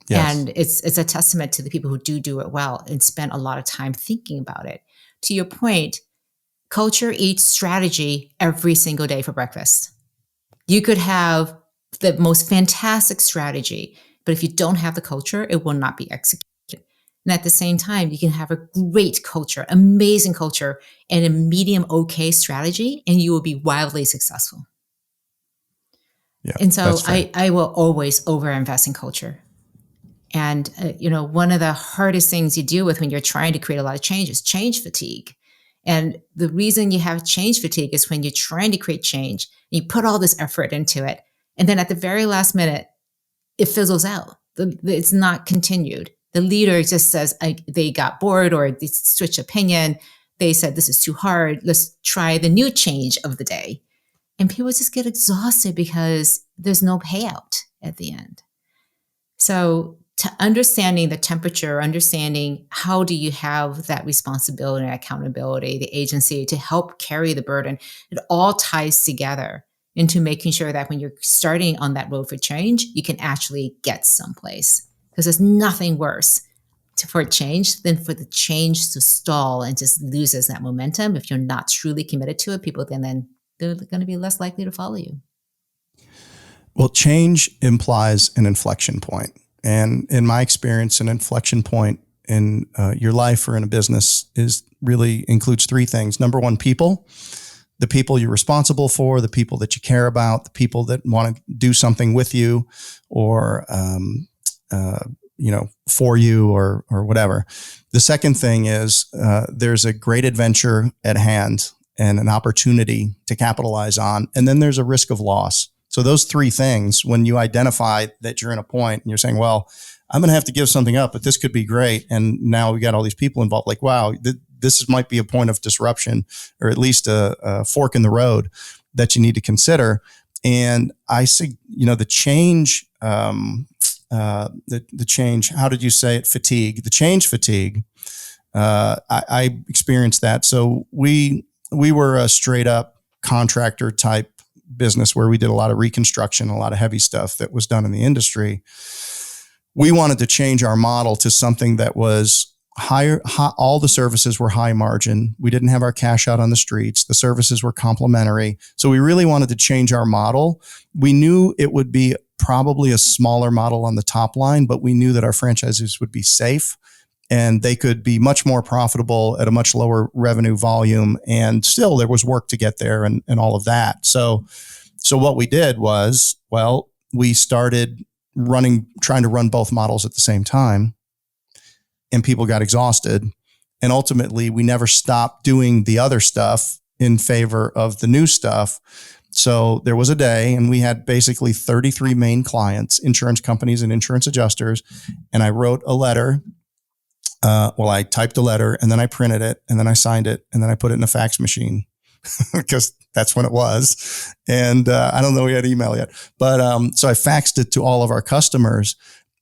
Yes. And it's a testament to the people who do it well and spend a lot of time thinking about it. To your point, culture eats strategy every single day for breakfast. You could have the most fantastic strategy, but if you don't have the culture, it will not be executed. And at the same time, you can have a great culture, amazing culture, and a medium okay strategy, and you will be wildly successful. Yeah, and so I will always overinvest in culture. And, one of the hardest things you deal with when you're trying to create a lot of change is change fatigue. And the reason you have change fatigue is when you're trying to create change, and you put all this effort into it. And then at the very last minute, it fizzles out. It's not continued. The leader just says they got bored or they switch opinion. They said, this is too hard. Let's try the new change of the day. And people just get exhausted because there's no payout at the end. So to understanding the temperature, understanding how do you have that responsibility and accountability, the agency to help carry the burden, it all ties together into making sure that when you're starting on that road for change, you can actually get someplace. Because there's nothing worse for change than for the change to stall and just loses that momentum. If you're not truly committed to it, people then they're going to be less likely to follow you. Well, change implies an inflection point. And in my experience, an inflection point in your life or in a business really includes three things. Number one, people. The people you're responsible for, the people that you care about, the people that want to do something with you or for you or whatever. The second thing is there's a great adventure at hand and an opportunity to capitalize on. And then there's a risk of loss. So those three things, when you identify that you're in a point and you're saying, well, I'm going to have to give something up, but this could be great. And now we got all these people involved. Like, wow, this might be a point of disruption or at least a fork in the road that you need to consider. And I see, the change, the change, how did you say it? Fatigue, the change fatigue. I experienced that. So we were a straight up contractor type business where we did a lot of reconstruction, a lot of heavy stuff that was done in the industry. We wanted to change our model to something that was higher. All the services were high margin. We didn't have our cash out on the streets. The services were complementary. So we really wanted to change our model. We knew it would be probably a smaller model on the top line, but we knew that our franchises would be safe and they could be much more profitable at a much lower revenue volume. And still there was work to get there and all of that. So what we did was, well, we started trying to run both models at the same time, and people got exhausted. And ultimately we never stopped doing the other stuff in favor of the new stuff. So there was a day and we had basically 33 main clients, insurance companies and insurance adjusters. And I wrote a letter. I typed a letter and then I printed it and then I signed it and then I put it in a fax machine because that's when it was. And I don't know we had email yet, but so I faxed it to all of our customers,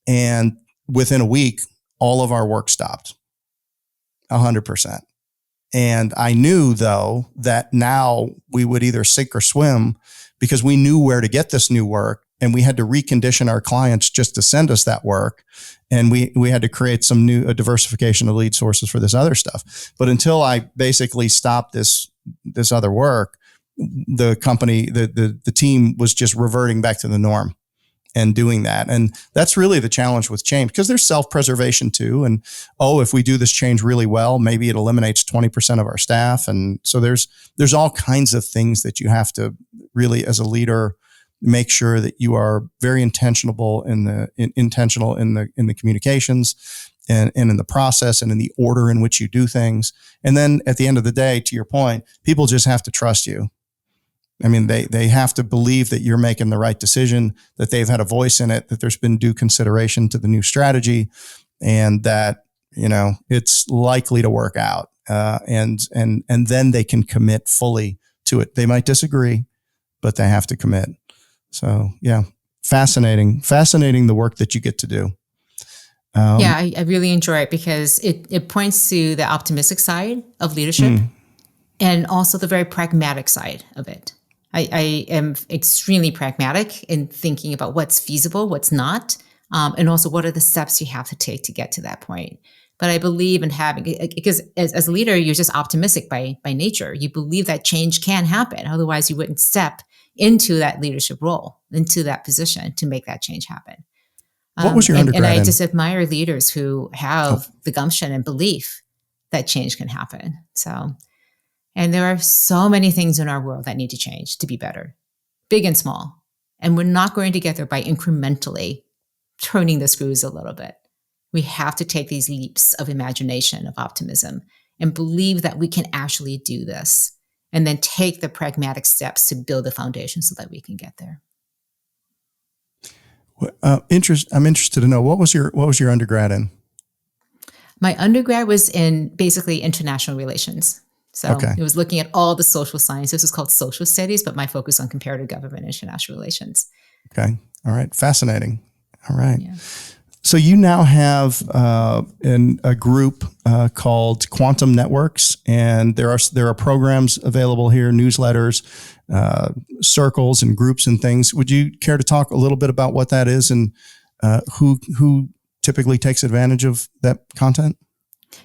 and within a week, all of our work stopped, 100%. And I knew though that now we would either sink or swim because we knew where to get this new work, and we had to recondition our clients just to send us that work. And we had to create some new diversification of lead sources for this other stuff. But until I basically stopped this other work, the company, the team was just reverting back to the norm and doing that. And that's really the challenge with change, because there's self-preservation too. And, if we do this change really well, maybe it eliminates 20% of our staff. And so there's all kinds of things that you have to really, as a leader, make sure that you are very intentional in the communications and in the process and in the order in which you do things. And then at the end of the day, to your point, people just have to trust you. I mean, they have to believe that you're making the right decision, that they've had a voice in it, that there's been due consideration to the new strategy, and that, it's likely to work out. And then they can commit fully to it. They might disagree, but they have to commit. So yeah, fascinating the work that you get to do. I really enjoy it because it points to the optimistic side of leadership and also the very pragmatic side of it. I am extremely pragmatic in thinking about what's feasible, what's not, and also what are the steps you have to take to get to that point. But I believe in having, because as a leader, you're just optimistic by nature. You believe that change can happen. Otherwise, you wouldn't step into that leadership role, into that position to make that change happen. What was your undergrad And I in? just admire leaders who have the gumption and belief that change can happen. So, and there are so many things in our world that need to change to be better, big and small. And we're not going to get there by incrementally turning the screws a little bit. We have to take these leaps of imagination, of optimism, and believe that we can actually do this, and then take the pragmatic steps to build the foundation so that we can get there. I'm interested to know, what was your undergrad in? My undergrad was in basically international relations. So It was looking at all the social sciences. It's called social studies, but my focus on comparative government and international relations. Okay. All right. Fascinating. All right. Yeah. So you now have a group called Quantum Networks, and there are programs available here, newsletters, circles and groups and things. Would you care to talk a little bit about what that is and who typically takes advantage of that content?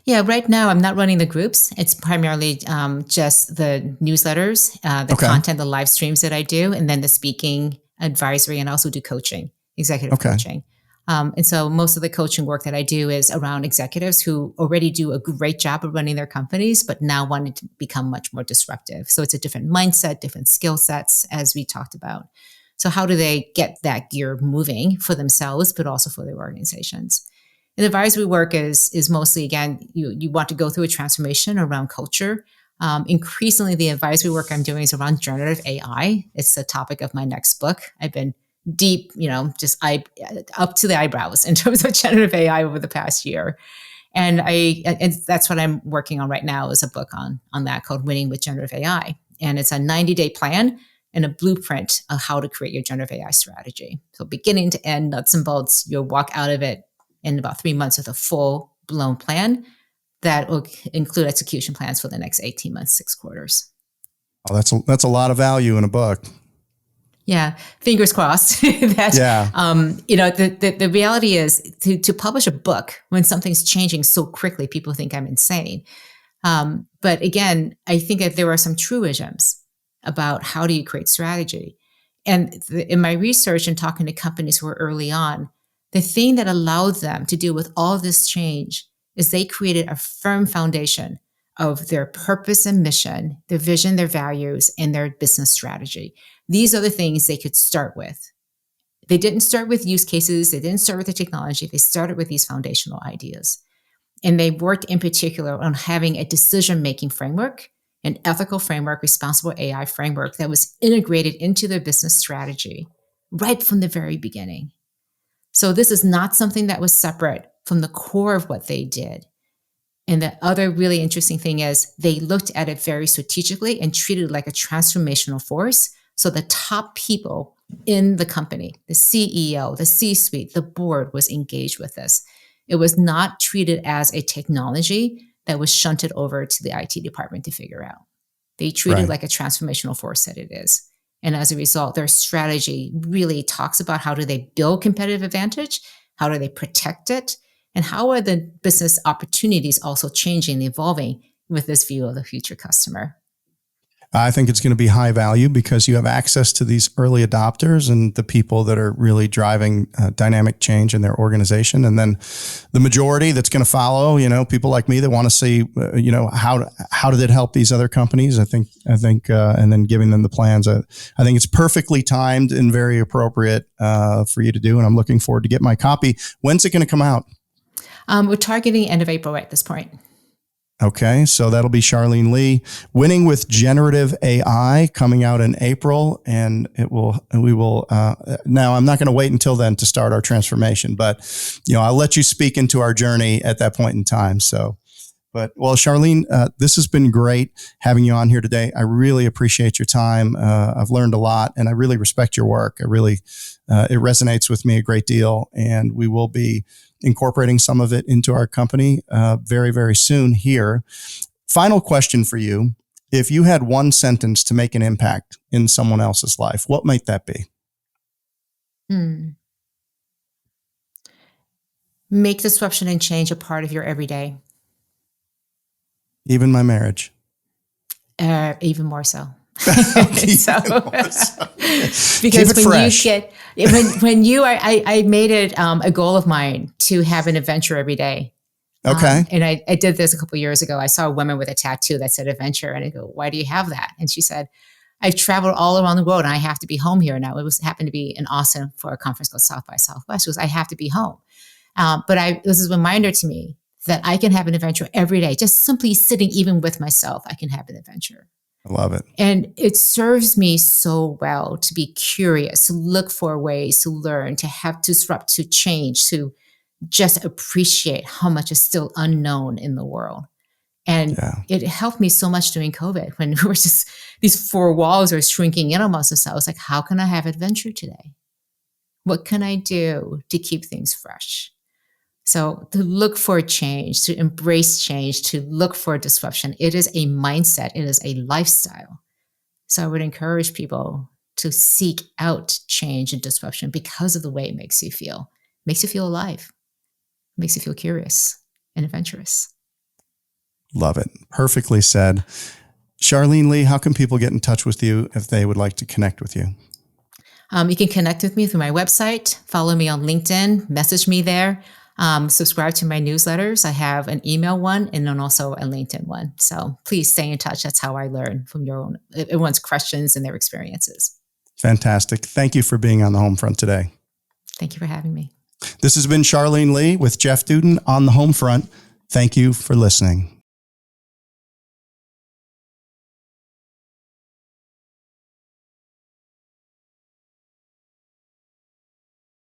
Yeah, right now I'm not running the groups. It's primarily just the newsletters, the content, the live streams that I do, and then the speaking, advisory, and also do coaching, executive coaching. And so most of the coaching work that I do is around executives who already do a great job of running their companies, but now wanting to become much more disruptive. So it's a different mindset, different skill sets, as we talked about. So how do they get that gear moving for themselves, but also for their organizations? And advisory work is mostly, again, you want to go through a transformation around culture. Increasingly, the advisory work I'm doing is around generative AI. It's the topic of my next book. I've been deep, just up to the eyebrows in terms of generative AI over the past year. And that's what I'm working on right now, is a book on that called Winning with Generative AI. And it's a 90-day plan and a blueprint of how to create your generative AI strategy. So beginning to end, nuts and bolts, you'll walk out of it in about 3 months with a full-blown plan that will include execution plans for the next 18 months, 6 quarters. Oh, that's a lot of value in a book. Yeah, fingers crossed. The reality is to publish a book when something's changing so quickly, people think I'm insane. But again, I think that there are some truisms about how do you create strategy. And in my research and talking to companies who were early on, the thing that allowed them to deal with all this change is they created a firm foundation of their purpose and mission, their vision, their values, and their business strategy. These are the things they could start with. They didn't start with use cases. They didn't start with the technology. They started with these foundational ideas. And they worked in particular on having a decision-making framework, an ethical framework, responsible AI framework that was integrated into their business strategy right from the very beginning. So this is not something that was separate from the core of what they did. And the other really interesting thing is they looked at it very strategically and treated it like a transformational force. So the top people in the company, the CEO, the C-suite, the board was engaged with this. It was not treated as a technology that was shunted over to the IT department to figure out. They treated it like a transformational force that it is. And as a result, their strategy really talks about how do they build competitive advantage, how do they protect it, and how are the business opportunities also changing, evolving with this view of the future customer. I think it's going to be high value because you have access to these early adopters and the people that are really driving dynamic change in their organization. And then the majority that's going to follow, people like me that want to see, how did it help these other companies? I think, and then giving them the plans. I think it's perfectly timed and very appropriate for you to do. And I'm looking forward to get my copy. When's it going to come out? We're targeting end of April at this point. Okay, so that'll be Charlene Li, Winning with Generative AI, coming out in April, and we will. Now, I'm not going to wait until then to start our transformation, but I'll let you speak into our journey at that point in time. So, Charlene, this has been great having you on here today. I really appreciate your time. I've learned a lot, and I really respect your work. It resonates with me a great deal, and we will be incorporating some of it into our company very, very soon here. Final question for you. If you had one sentence to make an impact in someone else's life, what might that be? Make disruption and change a part of your everyday. Even my marriage. Even more so. Because I made it a goal of mine to have an adventure every day. Okay. And I did this a couple of years ago. I saw a woman with a tattoo that said adventure. And I go, why do you have that? And she said, I've traveled all around the world and I have to be home here now. It happened to be in Austin for a conference called South by Southwest. She goes, I have to be home. This is a reminder to me that I can have an adventure every day. Just simply sitting even with myself, I can have an adventure. I love it. And it serves me so well to be curious, to look for ways to learn, to have to disrupt, to change, to just appreciate how much is still unknown in the world. And it helped me so much during COVID when we were just, these four walls are shrinking in almost us. I was like, how can I have adventure today? What can I do to keep things fresh? So to look for change, to embrace change, to look for disruption, it is a mindset. It is a lifestyle. So I would encourage people to seek out change and disruption because of the way it makes you feel. It makes you feel alive. It makes you feel curious and adventurous. Love it. Perfectly said. Charlene Li, how can people get in touch with you if they would like to connect with you? You can connect with me through my website, follow me on LinkedIn, message me there. Subscribe to my newsletters. I have an email one and then also a LinkedIn one. So please stay in touch. That's how I learn from everyone's questions and their experiences. Fantastic. Thank you for being on the HomeFront today. Thank you for having me. This has been Charlene Li with Jeff Dudan on the HomeFront. Thank you for listening.